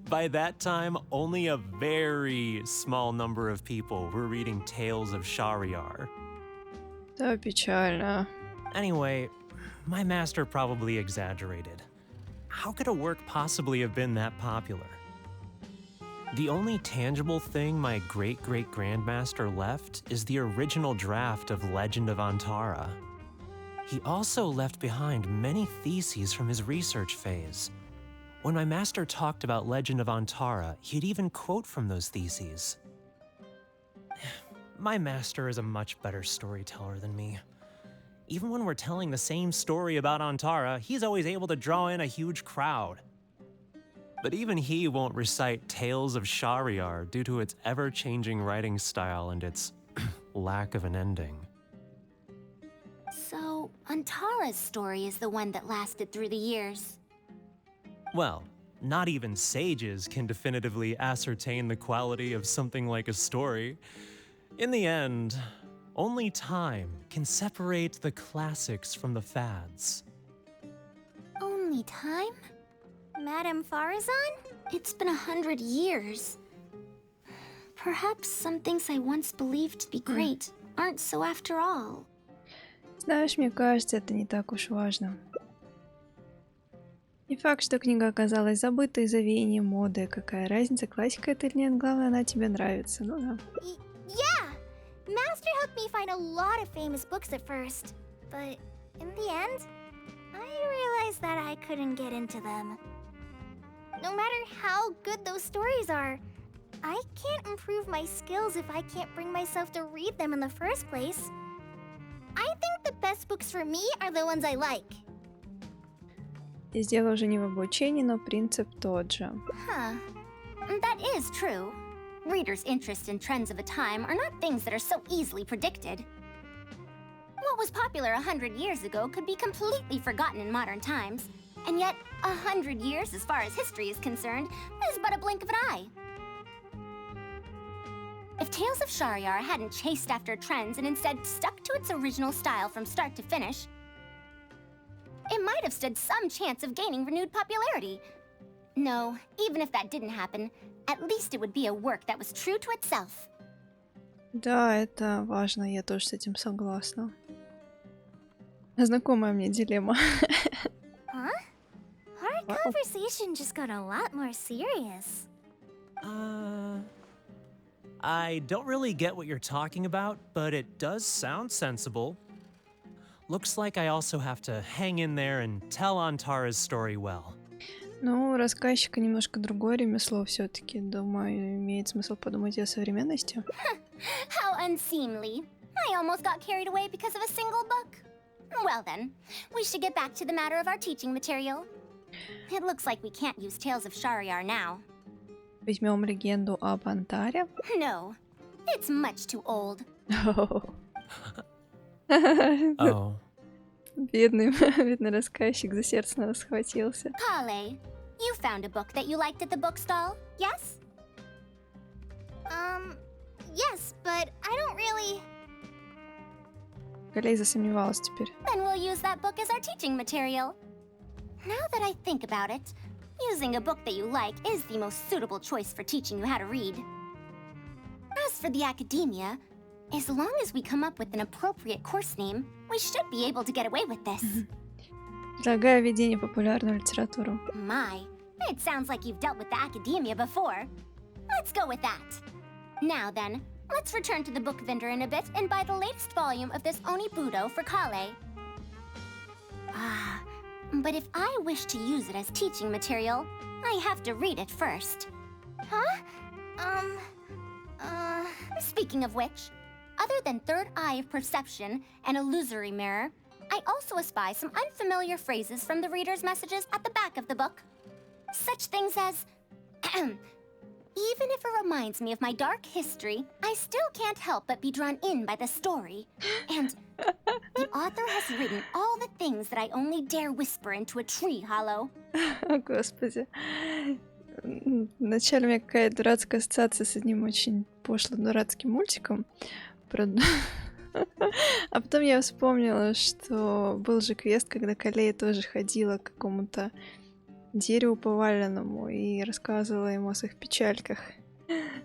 S12: By that time, only a very small number of people were reading Tales of Shariar.
S1: Да, печально.
S12: Anyway, my master probably exaggerated. How could a work possibly have been that popular? The only tangible thing my great-great-grandmaster left is the original draft of Legend of Antara. He also left behind many theses from his research phase. When my master talked about Legend of Antara, he'd even quote from those theses. My master is a much better storyteller than me. Even when we're telling the same story about Antara, he's always able to draw in a huge crowd. But even he won't recite Tales of Shariar due to its ever-changing writing style and its lack of an ending.
S9: So, Antara's story is the one that lasted through the years.
S12: Well, not even sages can definitively ascertain the quality of something like a story. In the end, only time can separate the classics from the fads.
S9: Only time? Madame Faruzan? It's been 100 years. Perhaps some things I once believed to be great aren't so after all.
S1: Знаешь, мне кажется, это не так уж важно. Не факт, что книга оказалась забытой из-за веяния моды. Какая разница, классика это или нет, главное, она тебе нравится. Ну да.
S9: Yeah! Master helped me find a lot of famous books at first. But in the end, I realized that I couldn't get into them. no matter how good those stories are, I can't improve my skills if I can't bring myself to read them in the first place. I think the best books for me are the ones I like.
S1: Здесь дело уже не в обучении, но принцип тот же.
S3: Huh. That is true. Readers' interest in trends of a time are not things that are so easily predicted. What was popular 100 years ago could be completely forgotten in modern times. And yet, 100 years, as far as history is concerned, is but a blink of an eye. If Tales of Shahryar hadn't chased after trends and instead stuck to its original style from start to finish, it might have stood some chance of gaining renewed popularity. No, even if that didn't happen, at least it would be a work that was true to itself.
S1: Да, это важно, я тоже с этим согласна. Знакомая мне дилемма.
S9: Huh? Our conversation just got a lot more serious.
S12: I don't really get what you're talking about, but it does sound sensible. Looks like I also have to hang in there and tell Antara's story well.
S1: Ну, у рассказчика немножко другое ремесло все-таки. Думаю, имеет смысл подумать и о современности.
S3: How unseemly. I almost got carried away because of a single book. Well then, we should get back to the matter of our teaching material. It looks like we can't use Tales of Shahryar now.
S1: Возьмем легенду об Антаре.
S3: No, it's much too old.
S12: Oh.
S1: Бедный рассказчик за сердце нас схватился.
S3: Kale, you found a book that you liked at the bookstall, yes?
S9: Yes, but I don't really...
S1: Калей засомневалась теперь.
S3: Then we'll use that book as our teaching material. Now that I think about it, using a book that you like is the most suitable choice for teaching you how to read. As for the academia, as long as we come up with an appropriate course name, we should be able to get away with this.
S1: Предлагаю введение в популярную литературу.
S3: My, it sounds like you've dealt with the academia before. Let's go with that. Now then, let's return to the book vendor in a bit and buy the latest volume of this Onibudo for Kale. But if I wish to use it as teaching material, I have to read it first.
S9: Huh?
S3: Speaking of which, other than third eye of perception and illusory mirror, I also espy some unfamiliar phrases from the reader's messages at the back of the book. Such things as, even if it reminds me of my dark history, I still can't help but be drawn in by the story. And the author has written all the things that I only dare whisper into a tree hollow.
S1: Господи. Вначале у меня какая-то дурацкая ассоциация с одним очень пошлым дурацким мультиком. А потом я вспомнила, что был же квест, когда Калея тоже ходила к какому-то дереву поваленному и рассказывала ему о своих печальках.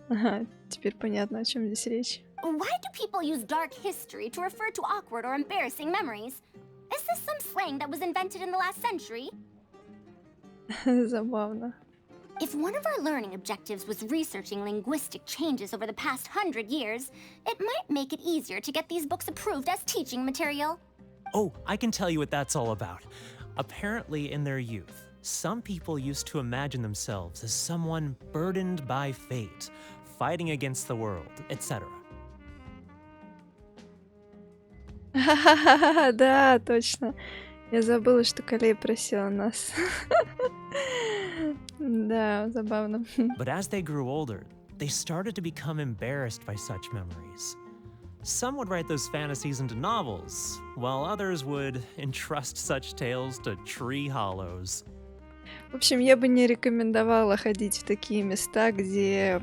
S1: Ага, теперь понятно, о чем здесь речь.
S3: Why do people use dark history to refer to awkward or embarrassing memories? Is this some slang that was invented in the last century?
S1: Забавно.
S3: If one of our learning objectives was researching linguistic changes over the past 100 years, it might make it easier to get these books approved as teaching material.
S12: Oh, I can tell you what that's all about. Apparently, in their youth, some people used to imagine themselves as someone burdened by fate, fighting against the world, etc.
S1: Да, точно. Я забыла, что Калея просила нас. Да, забавно.
S12: But as they grew older, they started to become embarrassed by such memories. Some would write those fantasies into novels, while others would entrust such tales to tree hollows.
S1: В общем, я бы не рекомендовала ходить в такие места, где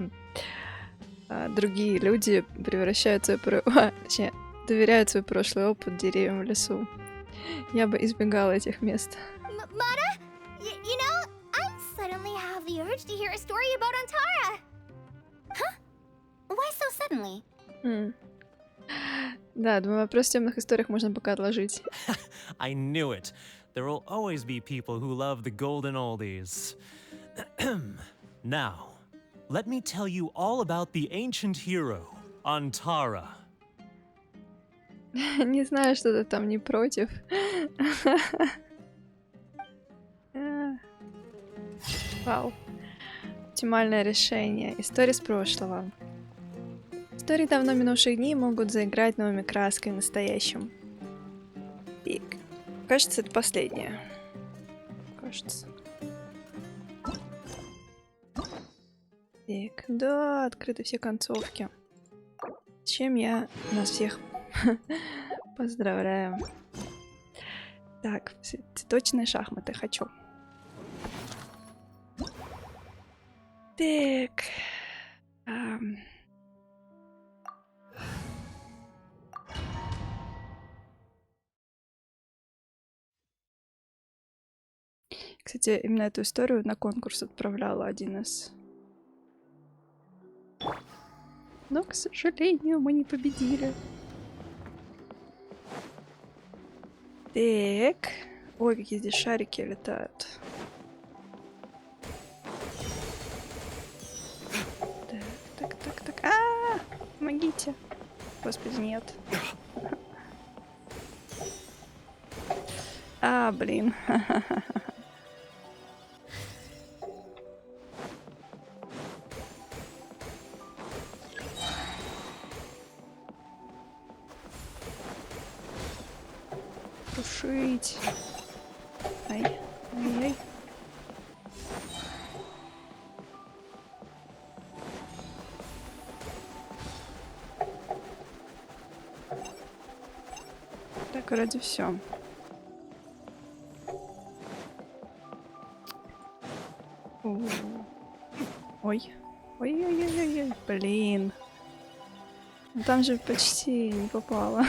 S1: другие люди превращают точнее, доверяют свой прошлый опыт деревьям в лесу. Я бы избегала этих мест.
S9: Mara, you know, I suddenly have the urge to hear a story about Antara.
S3: Huh? Why so suddenly?
S1: Да, думаю, вопрос в темных историях можно пока отложить.
S12: I knew it. There will always be people who love the golden oldies. Now, let me tell you all about the ancient hero, Antara.
S1: Не знаю, что ты там не против. Вау. Оптимальное решение. История с прошлого. Истории давно минувших дней могут заиграть новыми красками в настоящем. И кажется, это последнее. Кажется. Так, да, открыты все концовки. С чем я нас всех поздравляю. Так, цветочные шахматы хочу. Так. Кстати, именно эту историю на конкурс отправляла один из. Но, к сожалению, мы не победили. Так. Ой, какие здесь шарики летают. Так. Помогите. Господи, нет. Блин. Тушить. Ай. Так, вроде все. Ой. Ой. Блин. Ну, там же почти не попало.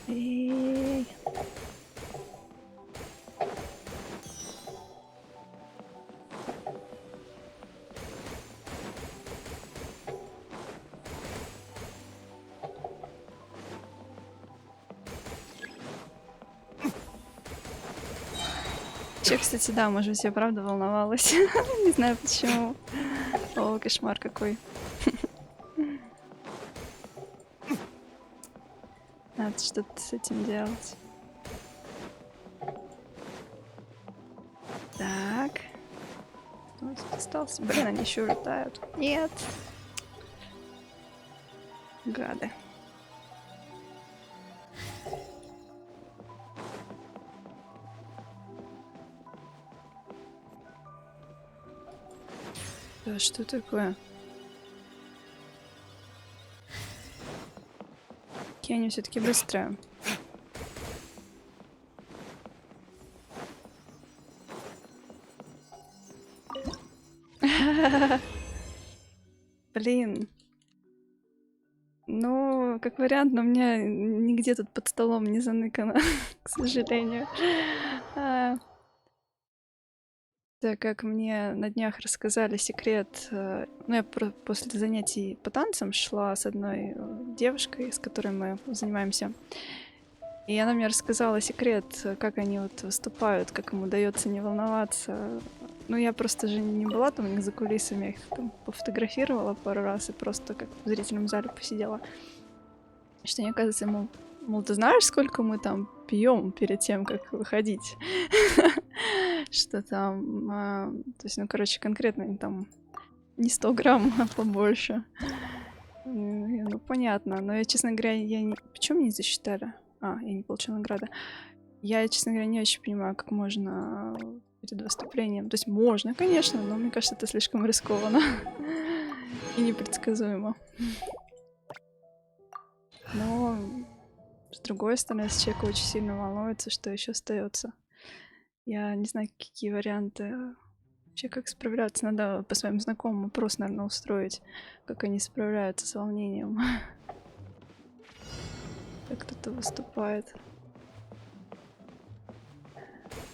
S1: Эй. Кстати, да, может быть, я правда волновалась. Не знаю почему. О, кошмар какой. Надо что-то с этим делать. Так. Кто здесь остался? Блин, они еще улетают. Нет. Гады. Да что такое? Какие они все-таки быстрые. Блин. Ну, как вариант, но у меня нигде тут под столом не заныкано, к сожалению. Так как мне на днях рассказали секрет, ну я после занятий по танцам шла с одной девушкой, с которой мы занимаемся, и она мне рассказала секрет, как они вот выступают, как им удается не волноваться. Ну я просто же не была там у них за кулисами, я их там пофотографировала пару раз и просто как в зрительном зале посидела. Что мне оказывается, мол, ты знаешь, сколько мы там пьем перед тем, как выходить? Что там, то есть, ну, короче, конкретно там не 100 грамм, а побольше. Ну, понятно, но я, честно говоря, Почему мне засчитали? Я не получила награды. Я, честно говоря, не очень понимаю, как можно перед выступлением. То есть можно, конечно, но мне кажется, это слишком рискованно и непредсказуемо. Но, с другой стороны, если человек очень сильно волнуется, что еще остается? Я не знаю, какие варианты. Вообще, как справляться? Надо по своим знакомым опрос, наверное, устроить, как они справляются с волнением. Как кто-то выступает.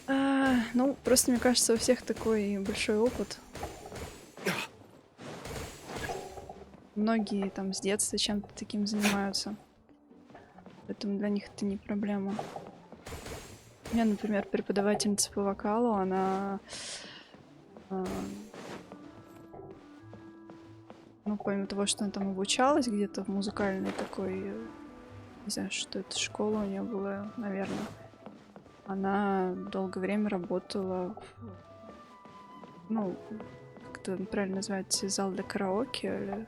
S1: Ну, просто, мне кажется, у всех такой большой опыт. Многие там с детства чем-то таким занимаются. Поэтому для них это не проблема. У меня, например, преподавательница по вокалу, она... ну, помимо того, что она там обучалась где-то в музыкальной такой... Не знаю, что это, школа у нее была, наверное. Она долгое время работала ну, как это правильно называется, зал для караоке или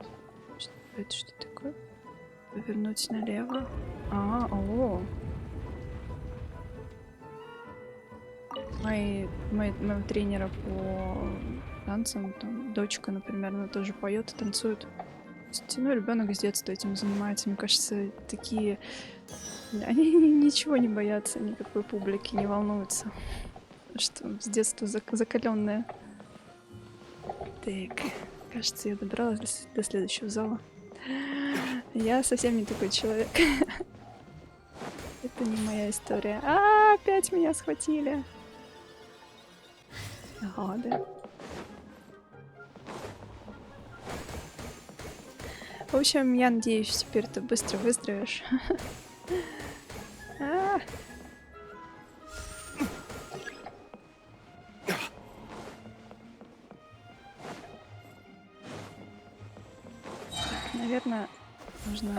S1: это что такое? Повернуть налево. О. Моего тренера по танцам, там, дочка, например, она тоже поет и танцует. То есть, ну, ребенок с детства этим занимается. Мне кажется, такие... Они ничего не боятся, никакой публики, не волнуются. Потому что с детства закаленные. Так, кажется, я добралась до следующего зала. Я совсем не такой человек. Это не моя история. Опять меня схватили. Гады. В общем, я надеюсь, теперь ты быстро выздоровеешь. Наверное, нужно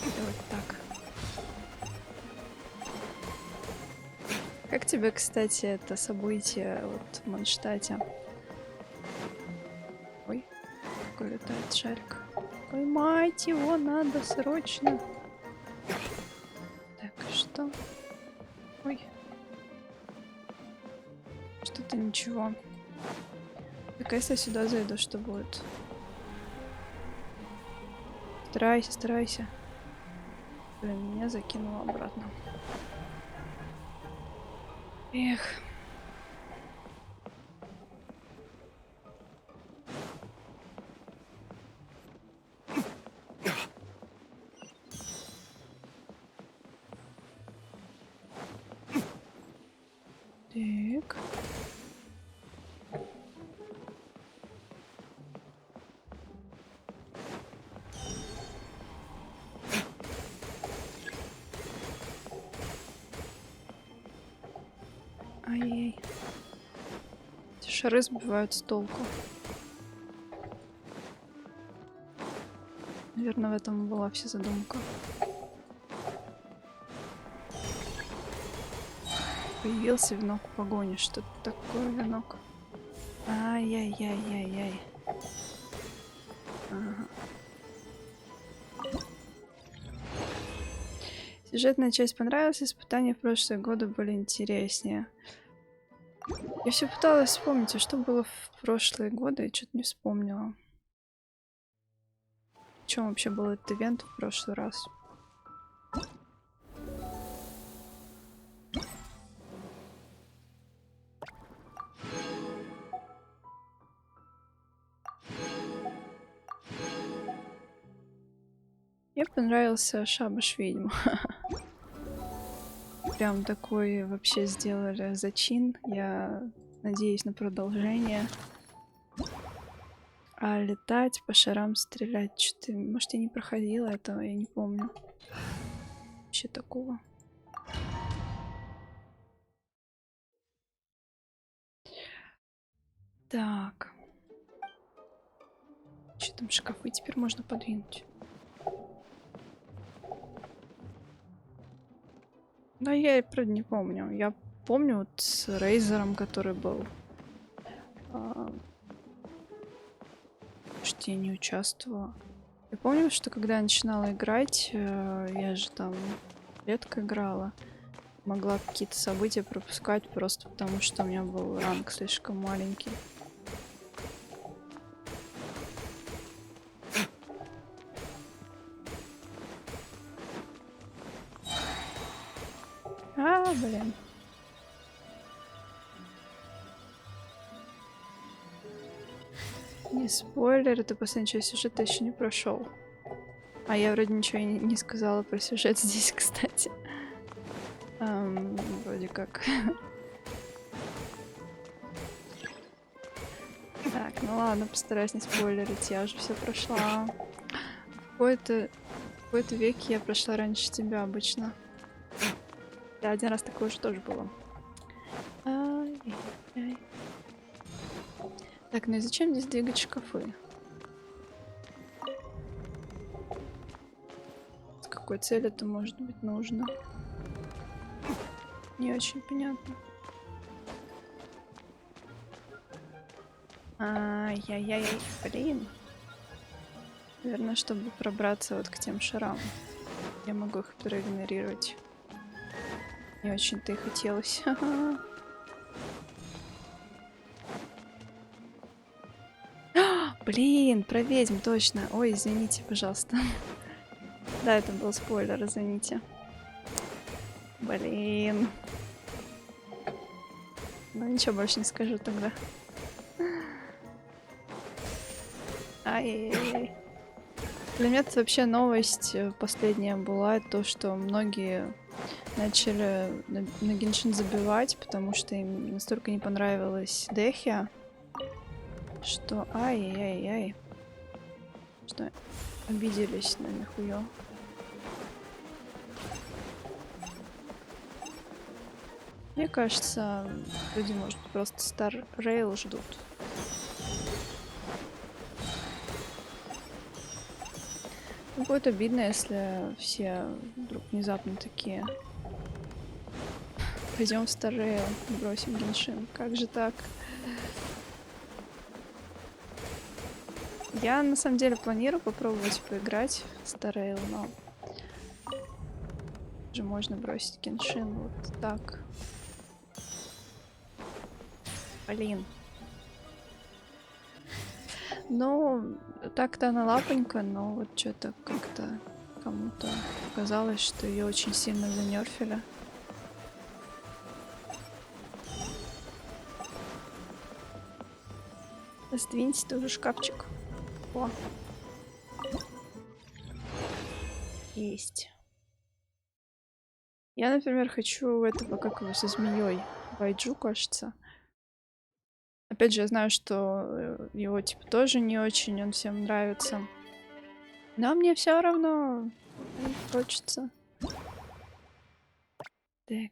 S1: делать так. Как тебе, кстати, это событие вот в Манштате? Ой, какой летает шарик. Поймать его надо срочно. Так, что? Ой. Что-то ничего. Так, а если я сюда зайду, что будет? Старайся. Блин, меня закинуло обратно. Эх. Так. Ай-яй. Эти шары сбивают с толку. Наверное, в этом была вся задумка. Появился венок погони. Что такое венок? Ай-яй-яй-яй-яй. Ага. Сюжетная часть понравилась, испытания в прошлые годы были интереснее. Я все пыталась вспомнить, а что было в прошлые годы, и что-то не вспомнила. В чем вообще был этот ивент в прошлый раз? Мне понравился шабаш ведьм. Прям такой вообще сделали зачин. Я надеюсь на продолжение. А летать, по шарам стрелять, что-то... Может, я не проходила этого, я не помню. Вообще такого. Так. Что там, шкафы теперь можно подвинуть? Да, я, правда, не помню. Я помню вот с Рейзером, который был. Может, я не участвовала. Я помню, что когда я начинала играть, я же там редко играла. Могла какие-то события пропускать просто потому, что у меня был ранг слишком маленький. Блин. Не спойлер, это последняя часть сюжета еще не прошел. А я вроде ничего не сказала про сюжет здесь, кстати. Вроде как. Так, ну ладно, постараюсь не спойлерить, я уже все прошла. В какой-то веке я прошла раньше тебя обычно. Да, один раз такое уже тоже было. Ай-яй-яй. Так, ну и зачем здесь двигать шкафы? С какой целью это может быть нужно? Не очень понятно. Ай-яй-яй, блин. Наверное, чтобы пробраться вот к тем шарам. Я могу их проигнорировать. Не очень-то и хотелось. Блин, про ведьм, точно. Ой, извините, пожалуйста. Да, это был спойлер, извините. Блин. Ну ничего больше не скажу тогда. Ай-яй-яй. Для меня это вообще новость последняя была, то, что многие начали на genshin забивать, потому что им настолько не понравилась Дыхание, что ай-яй-яй, что обиделись на нихуя. Мне кажется, люди, может, просто Star Rail ждут. Будет обидно, если все вдруг внезапно такие: пойдем в Star Rail, бросим genshin. Как же так? Я на самом деле планирую попробовать поиграть в Star Rail, но же можно бросить genshin вот так. Блин. Ну, так-то она лапонька, но вот что-то как-то кому-то показалось, что ее очень сильно занерфили. Сдвиньте тоже шкафчик. О. Есть. Я, например, хочу этого, как его, со змеей. Байджу, кажется. Опять же, я знаю, что его типа тоже не очень, он всем нравится. Но мне все равно хочется. Так.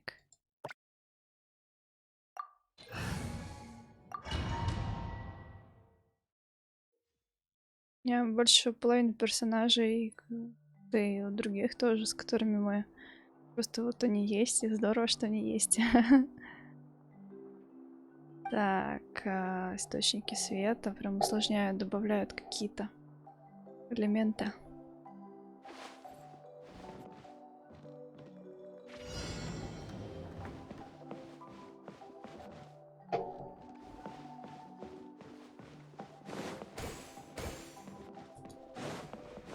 S1: У меня больше половины персонажей, да и у других тоже, с которыми мы... Просто вот они есть, и здорово, что они есть. Так, источники света прям усложняют, добавляют какие-то элементы.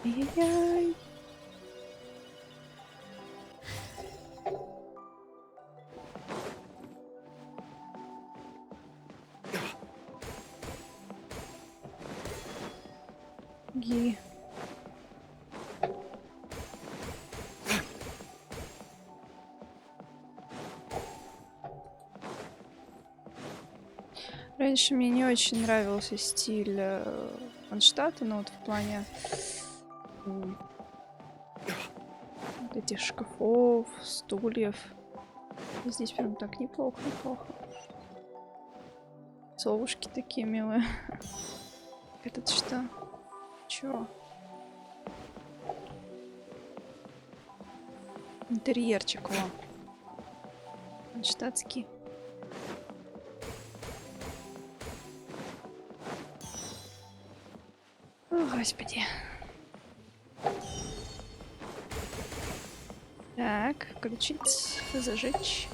S1: Ай-яй-яй. Ги. Раньше мне не очень нравился стиль Манштата, но вот в плане вот этих шкафов, стульев. Здесь прям так неплохо, неплохо. Совушки такие милые. Этот что? Чё? Интерьерчик, во. Штатский. О, господи. Так, включить, зажечь.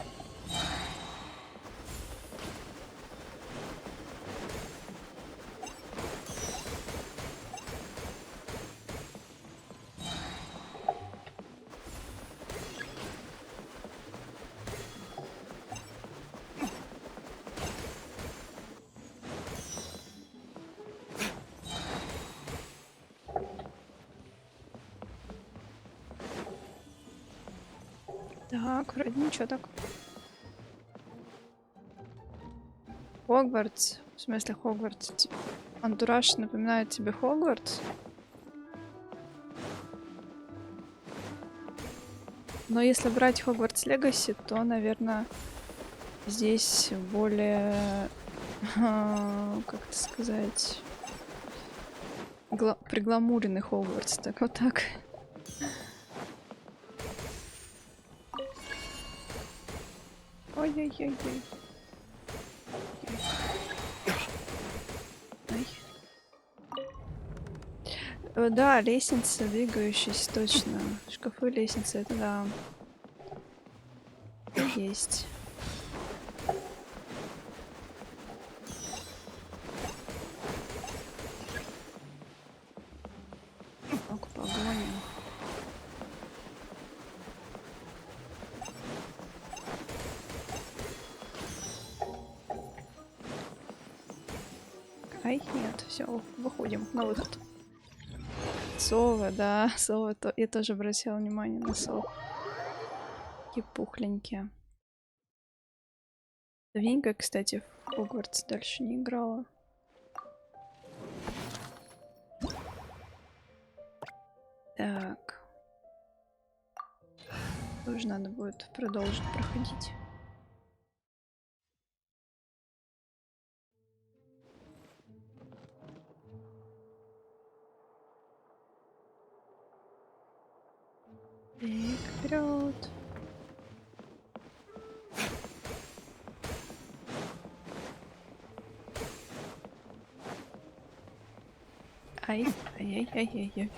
S1: Так, вроде ничего так. Хогвартс. В смысле Хогвартс? Антураж напоминает тебе Хогвартс? Но если брать Хогвартс Легаси, то, наверное, здесь более... как это сказать... пригламуренный Хогвартс. Так вот так. Ой-ой-ой-ой. Да, лестница, двигающаяся, точно. Шкафы, лестница, это да. Есть. Так, погоним. Ай, нет, все, выходим на выход. Совы, да, совы. Я тоже обратила внимание на сов. Такие пухленькие. Давненько, кстати, в Хогвартс дальше не играла. Так. Тоже надо будет продолжить проходить. Так, вперед. Ай, ай-яй-яй-яй-яй.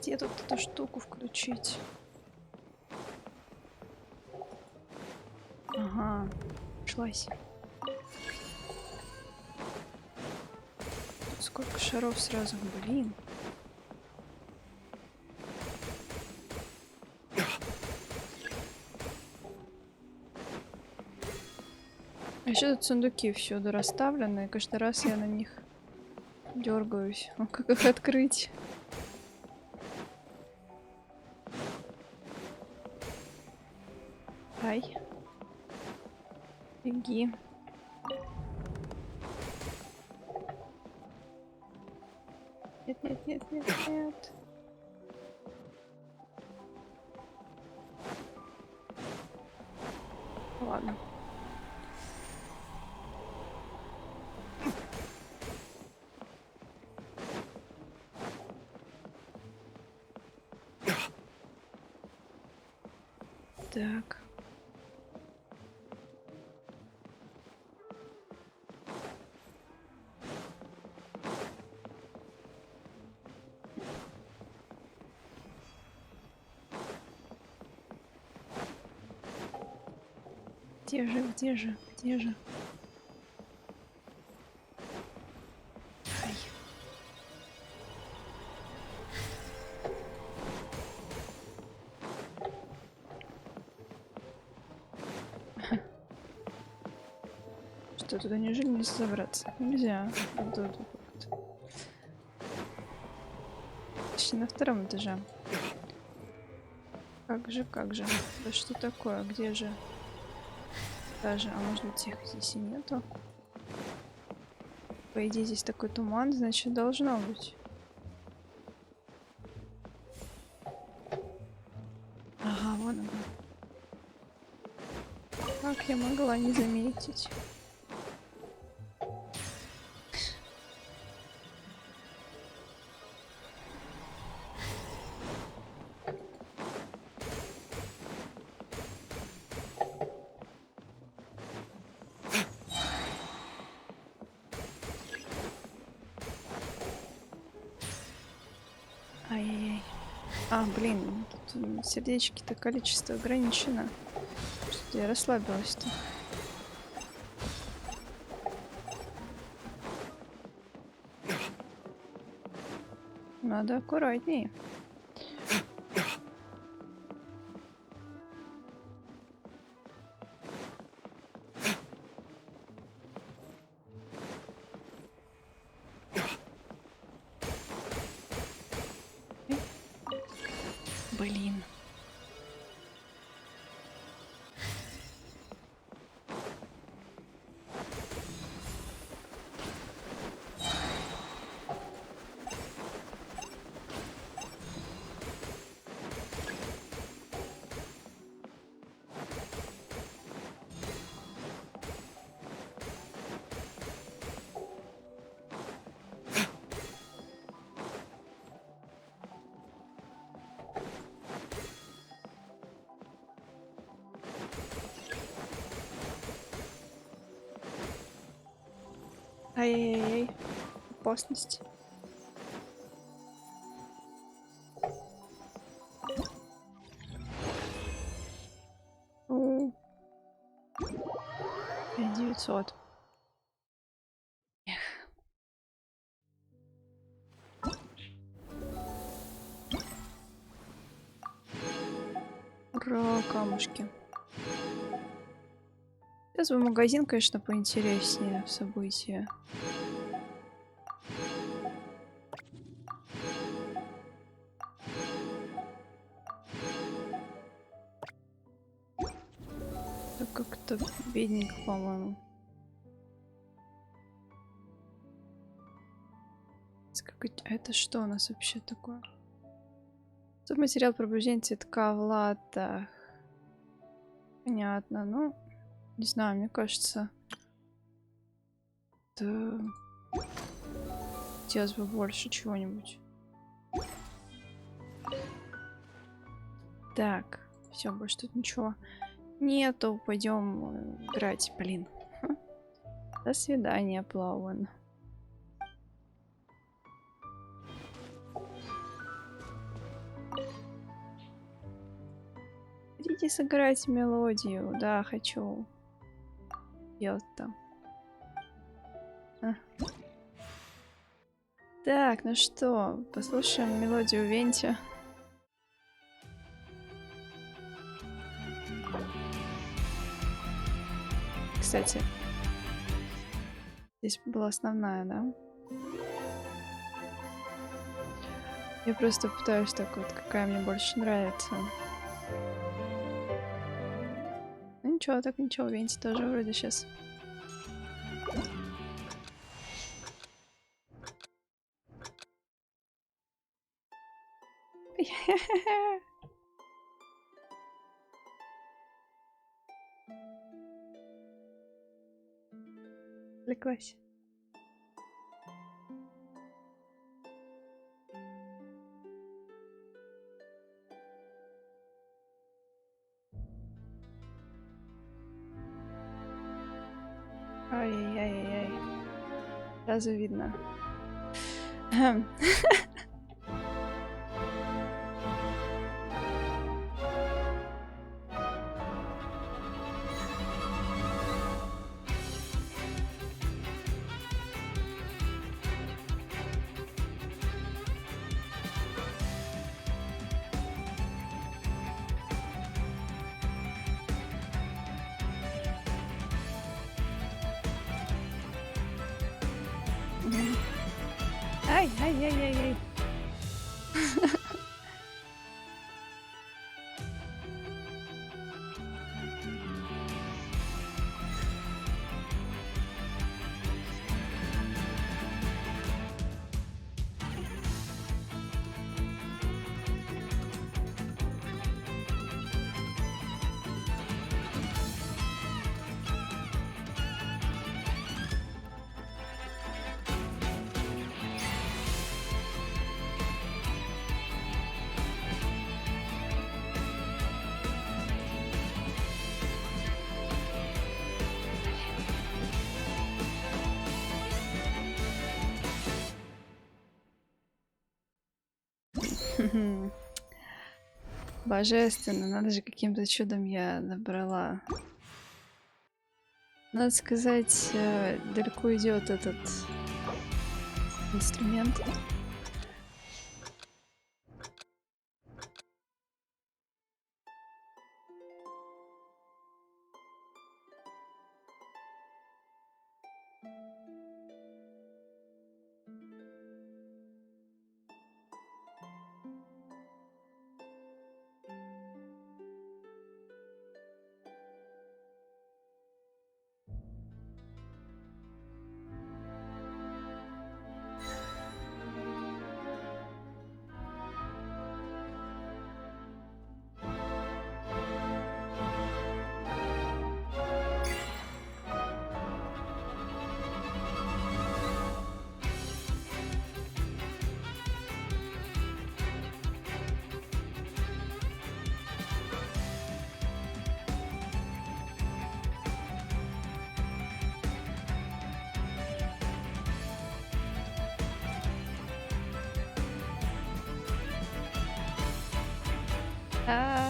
S1: Где тут эту штуку включить? Ага, шлась. Тут сколько шаров сразу, блин. А еще тут сундуки всюду расставлены, и каждый раз я на них дергаюсь. Ну, как их открыть? Ай. Беги. Нет, нет, нет, нет, нет. Ладно. Так. Где же, где же, где же? Ай. Что, туда неужели нельзя забраться? Нельзя. Точнее, на втором этаже. Как же, как же? Да что такое? Где же? Даже, а может быть их здесь и нету? По идее, здесь такой туман, значит, должно быть. Ага, вон она. Как я могла не заметить? Ай-яй-яй. А, блин, тут сердечки-то количество ограничено. Что-то я расслабилась-то. Надо аккуратнее. Блин. Ай-яй-яй. Опасность. О. 5900. Эх. Ура, камушки. Сейчас бы магазин, конечно, поинтереснее в событии. Так как-то бедненько, по-моему. А это что у нас вообще такое? Тут материал пробуждения цветка в латах. Понятно, ну, не знаю, мне кажется, это... хотелось бы больше чего-нибудь. Так, все, больше тут ничего нету. Пойдем играть, блин. До свидания, Плауэн. Хотите сыграть мелодию? Да, хочу. Делать там. Так, ну что, послушаем мелодию Венти. Кстати, здесь была основная, да? Я просто пытаюсь так вот, какая мне больше нравится. Ну ничего, так ничего, Венти тоже вроде сейчас. Отвлеклась. Ай-яй-яй-яй. Сразу видно. Ай-яй-яй-яй-яй. Божественно, надо же, каким-то чудом я добрала. Надо сказать, далеко идет этот инструмент. А.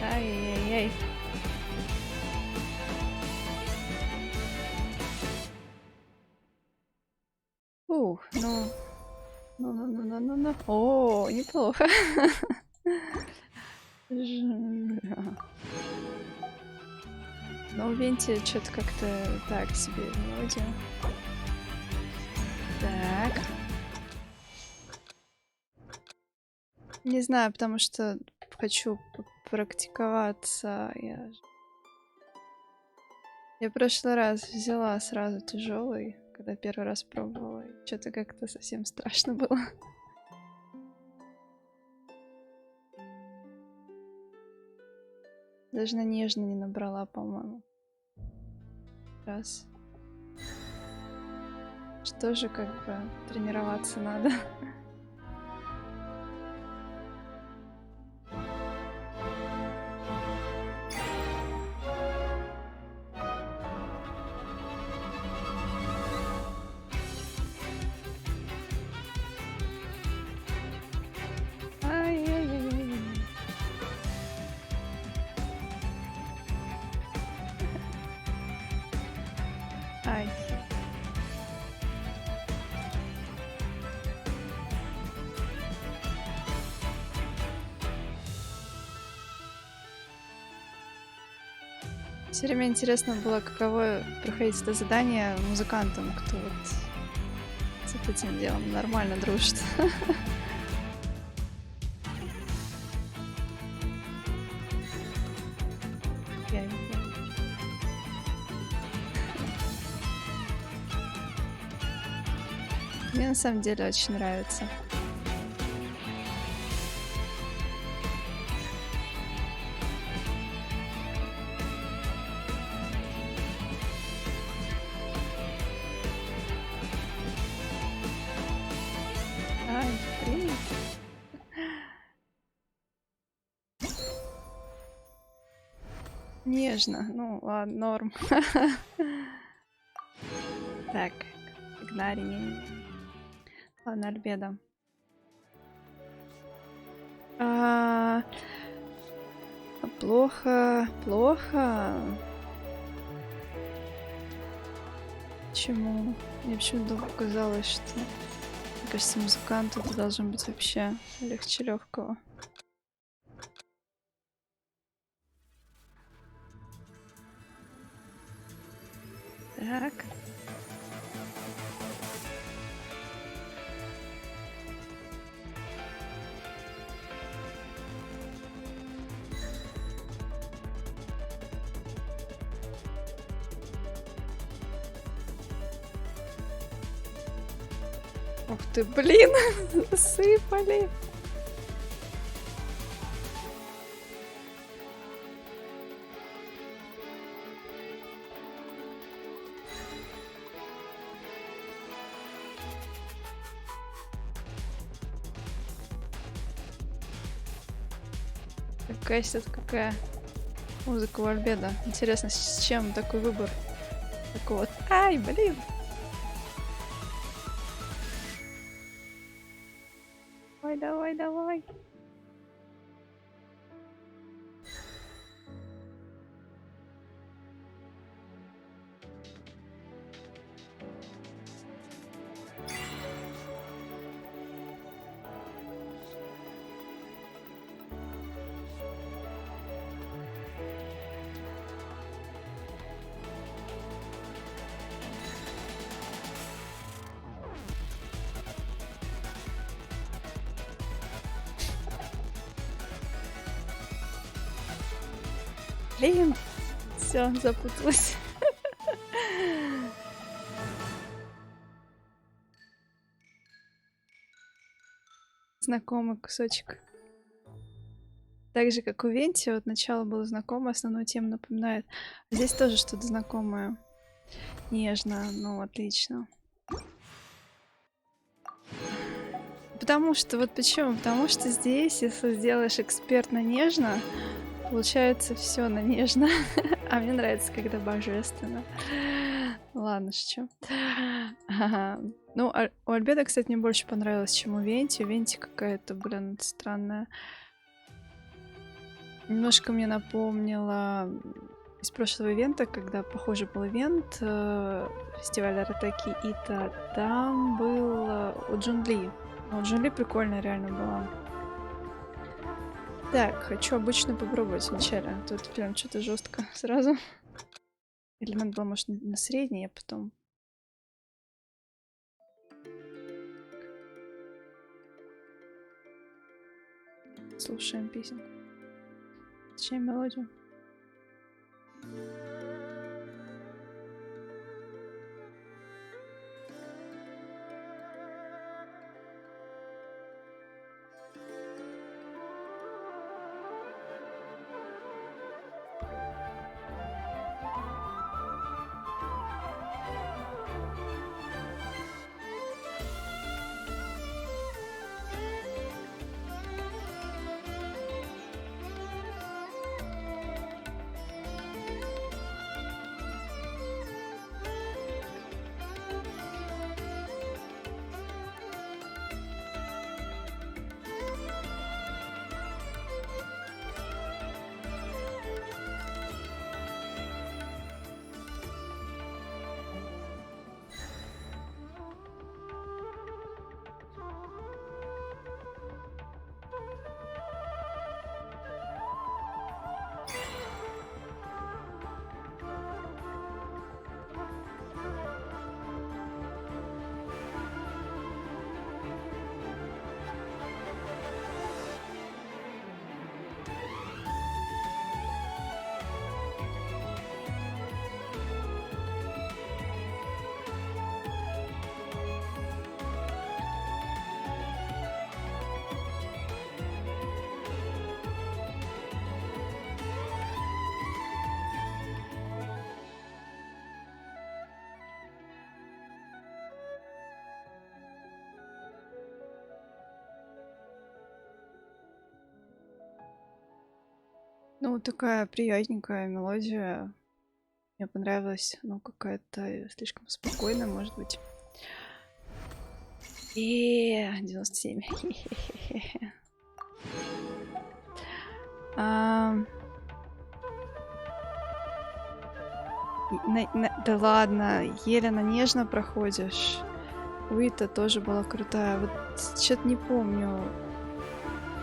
S1: Ай-яй-яй. Ух, ну. Ну. О, неплохо. Но у Венти что-то как-то так себе мелодия. Так. Не знаю, потому что хочу практиковаться. Я в прошлый раз взяла сразу тяжелый, когда первый раз пробовала. Что-то как-то совсем страшно было. Даже на нежно не набрала, по-моему. Раз. Что же как бы тренироваться надо. Ай. Все время интересно было, каково проходить это задание музыкантам, кто вот с этим делом нормально дружит. Мне на самом деле очень нравится. Ай, привет. Нежно. Ну, ладно, норм. Так, игнорение. Ладно, альбедо. Плохо. Почему? Мне почему-то показалось, что, мне кажется, музыканту это должно быть вообще легче легкого. Так. Ух ты, блин, засыпали. Какая музыка у альбедо. Интересно, с чем такой выбор? Такой вот. Ай, блин. Давай. Блин, все, запуталась. Знакомый кусочек. Так же, как у Венти, вот начало было знакомо, основную тему напоминает. Здесь тоже что-то знакомое. Нежно, ну, отлично. Потому что, вот почему? Потому что здесь, если сделаешь экспертно нежно, получается все на нежно. А мне нравится, когда божественно. Ладно, что. Ну, у Альбеда, кстати, мне больше понравилось, чем у Венти. У Венти какая-то, блин, странная. Немножко мне напомнила из прошлого ивента, когда, похоже, был ивент фестиваля Ратаки Ита. Там был у Джунли. Ну, Джунли прикольная реально была. Так, хочу обычно попробовать вначале. Тут прям что-то жестко сразу. Или надо было, может, на средний, а потом... Слушаем песенку. Точнее, мелодию. Ну, такая приятненькая мелодия. Мне понравилась, ну, какая-то слишком спокойная, может быть. 97. Да ладно, еле на нежно проходишь. Уита тоже была крутая. Вот что-то не помню.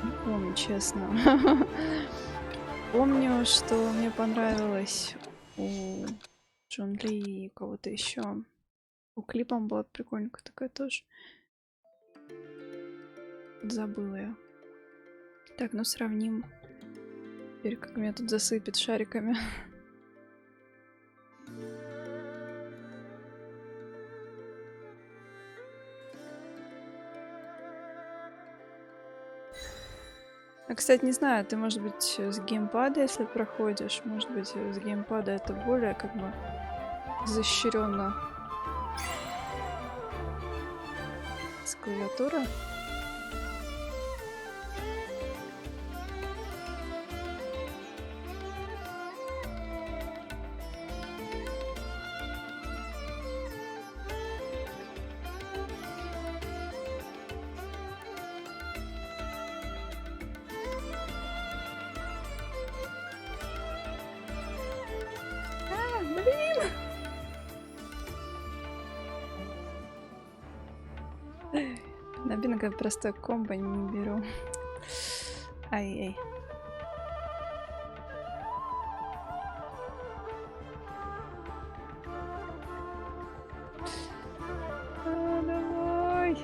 S1: Не помню, честно. Помню, что мне понравилось у Джунли и кого-то еще. У клипом была прикольненькая такая тоже. Забыла я. Так, ну сравним. Теперь как меня тут засыпет шариками. А, кстати, не знаю, ты, может быть, с геймпада, если проходишь, может быть, с геймпада это более, как бы, изощренно. С клавиатуры. На бинго просто комбо не беру. Ай-яй. Давай.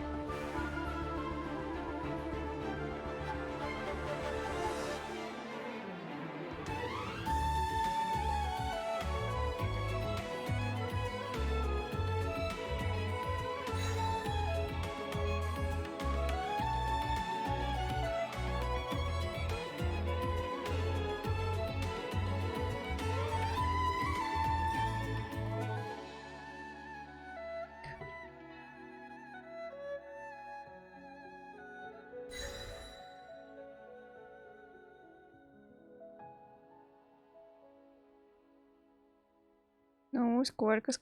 S1: Ну, сколько?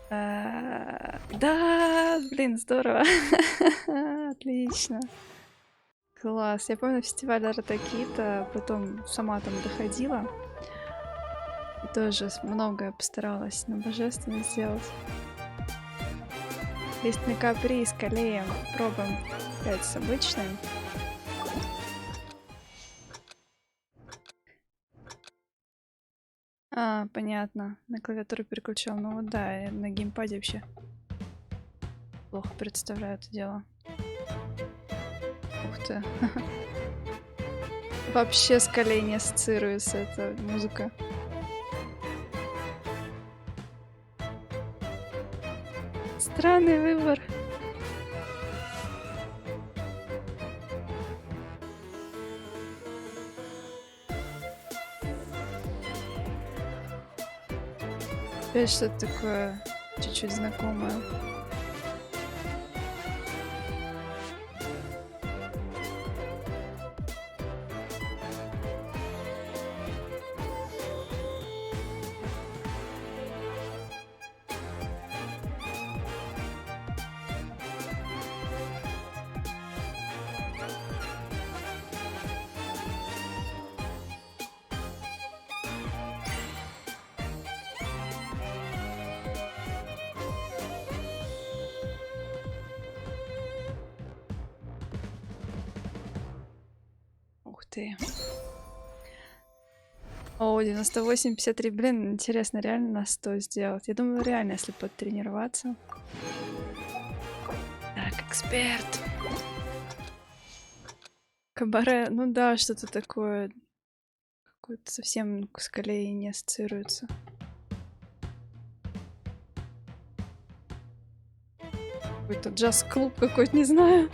S1: Да, блин, здорово. Отлично. Класс. Я помню фестиваль Артакита, потом сама там доходила. И тоже многое постаралась на божественность сделать. Листный каприз, колеем. Пробуем опять с обычным. А, понятно. На клавиатуру переключал. Ну вот да, я на геймпаде вообще плохо представляю это дело. Ух ты. Вообще с колей не ассоциируется эта музыка. Странный выбор. Опять что-то такое чуть-чуть знакомое. Ух ты. О, 98-53. Блин, интересно, реально на 100 сделать? Я думаю, реально, если подтренироваться. Так, эксперт. Кабаре. Ну да, что-то такое. Какое-то совсем с колеей не ассоциируется. Какой-то джаз-клуб какой-то, не знаю.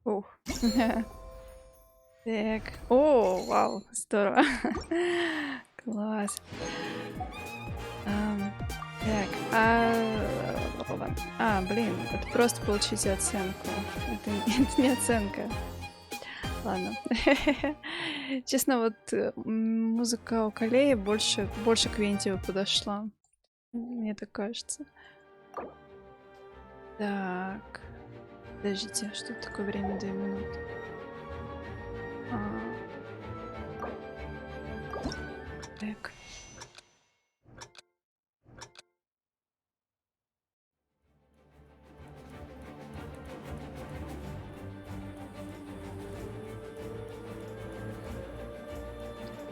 S1: Ух. Так. О, вау, здорово. Класс. Так, блин, это просто получите оценку. Это не оценка. Ладно. Честно, вот музыка у Калеи больше к Вентию подошла. Мне так кажется. Так. Подождите, что такое время 2 минуты? Так.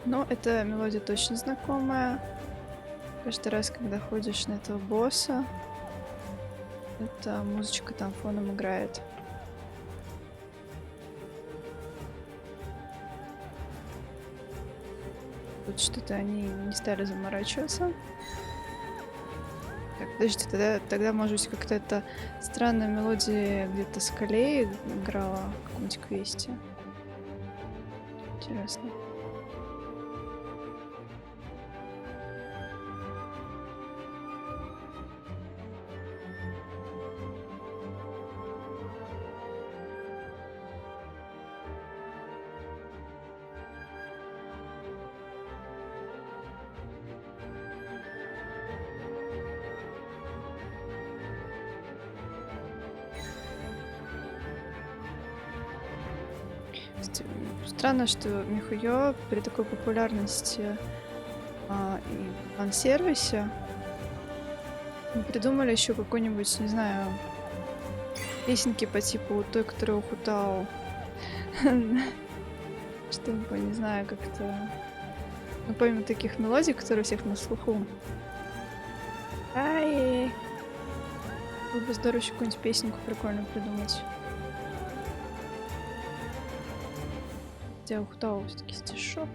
S1: Но эта мелодия точно знакомая. Каждый раз, когда ходишь на этого босса, эта музычка там фоном играет. Тут что-то они не стали заморачиваться. Так, подождите, тогда может быть, как-то эта странная мелодия где-то с колеей играла в каком-нибудь квесте. Интересно. Кстати, странно, что Михуё при такой популярности и фан-сервисе не придумали еще какой-нибудь, не знаю, песенки по типу той, которая у Хутао. Чтобы, не знаю, как-то... Ну, помимо таких мелодий, которые у всех на слуху. Ай! Было бы здорово еще какую-нибудь песенку прикольно придумать. Хотя у Хутао все-таки стишок.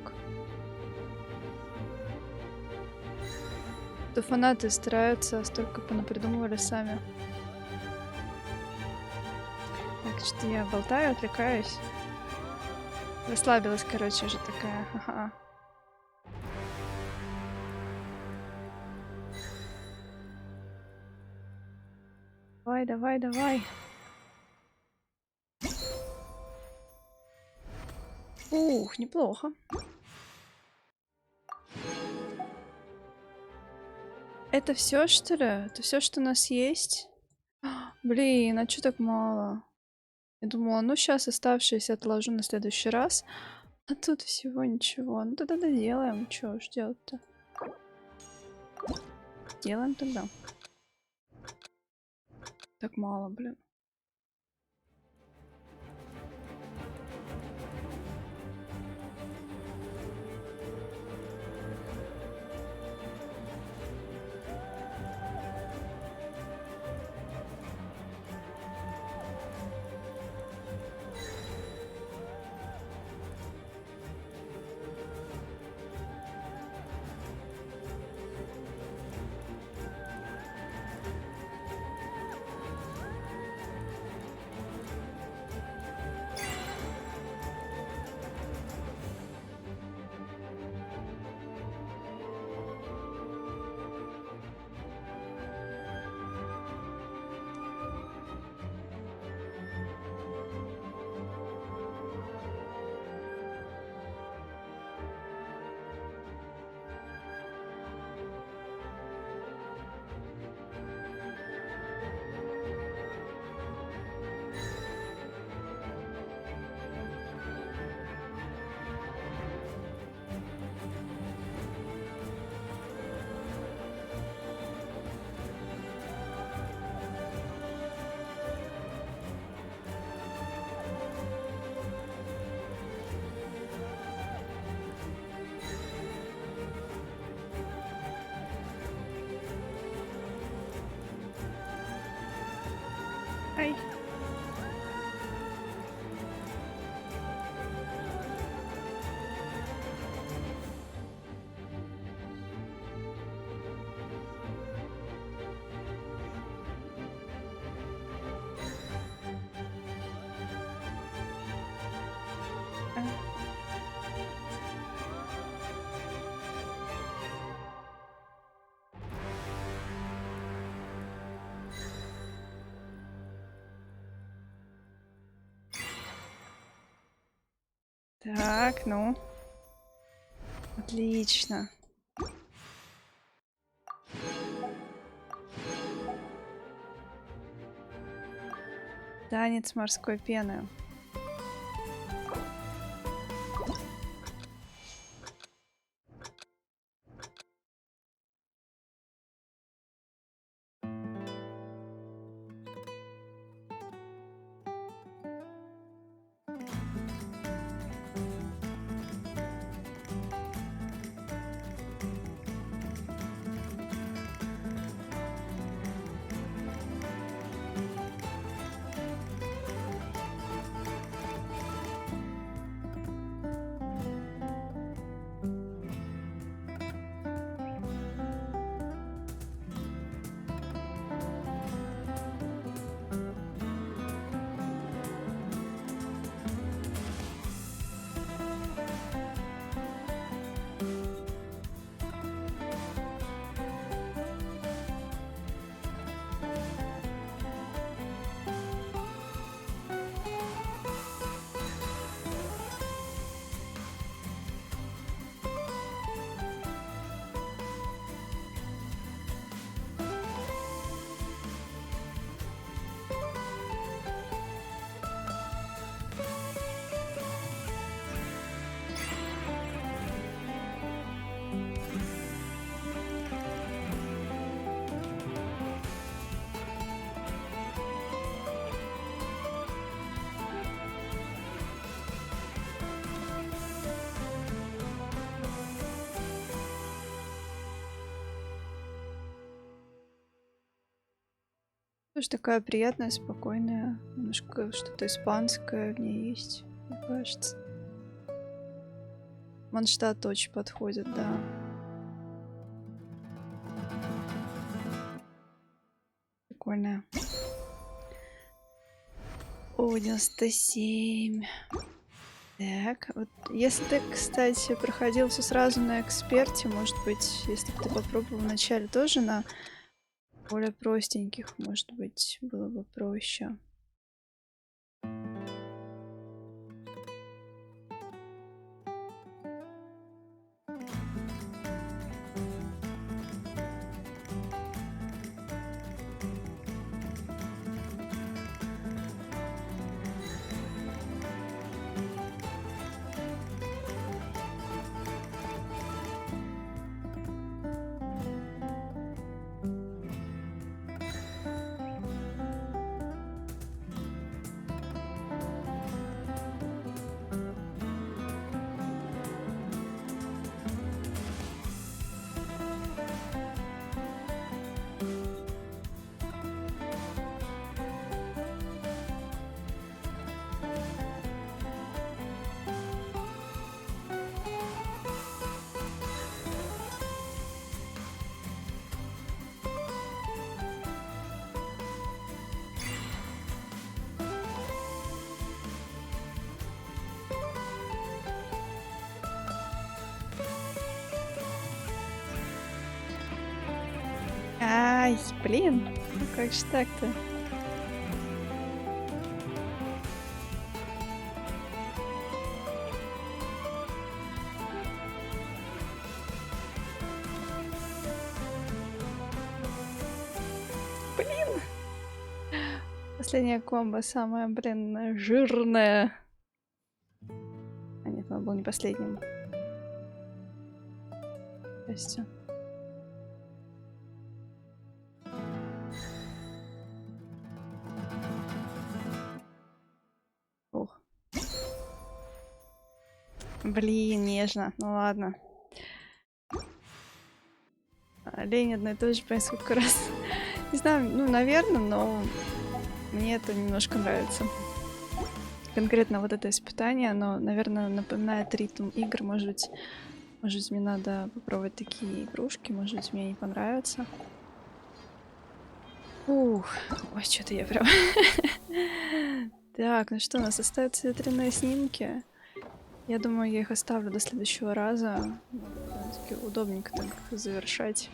S1: То фанаты стараются, столько понапридумывали сами. Так, что я болтаю, отвлекаюсь. Расслабилась, короче, уже такая. Ха-ха. Давай, давай, давай. Ух, неплохо. Это все, что ли? Это все, что у нас есть? Блин, а чё так мало? Я думала, ну сейчас оставшиеся отложу на следующий раз. А тут всего ничего. Ну тогда доделаем. Чё уж делать-то? Делаем тогда. Так мало, блин. Ай. Так, ну. Отлично. Танец морской пены. Тоже такая приятная, спокойная. Немножко что-то испанское в ней есть, мне кажется. Манштат очень подходит, да. Прикольная. О, 97. Так, вот если ты, кстати, проходил все сразу на эксперте, может быть, если бы ты попробовал вначале тоже на более простеньких, может быть, было бы проще. Ай, блин, ну как же так-то? Блин! Последняя комбо самая, блин, жирная. А нет, он был не последним. Здрасте. Ух. Блин, нежно. Ну ладно. Лень одно и то же по сколько раз. Не знаю, ну, наверное, но мне это немножко нравится. Конкретно вот это испытание, оно, наверное, напоминает ритм игр. Может быть, мне надо попробовать такие игрушки, может быть, мне не понравится. Ух, ой, что-то я прям... Так, ну что, у нас остаются ветряные снимки. Я думаю, я их оставлю до следующего раза. Довольно-таки удобненько так завершать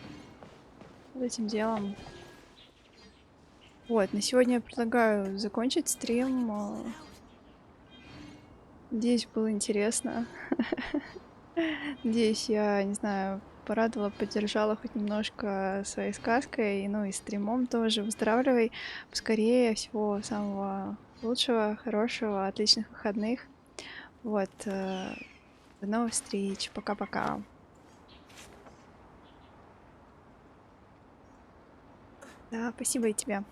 S1: вот этим делом. Вот, на сегодня я предлагаю закончить стрим. Надеюсь, было интересно. Надеюсь, я, не знаю, порадовала, поддержала хоть немножко своей сказкой, ну и стримом тоже. Выздоравливай поскорее, всего самого лучшего, хорошего, отличных выходных. Вот, до новых встреч, пока-пока. Да, спасибо и тебе.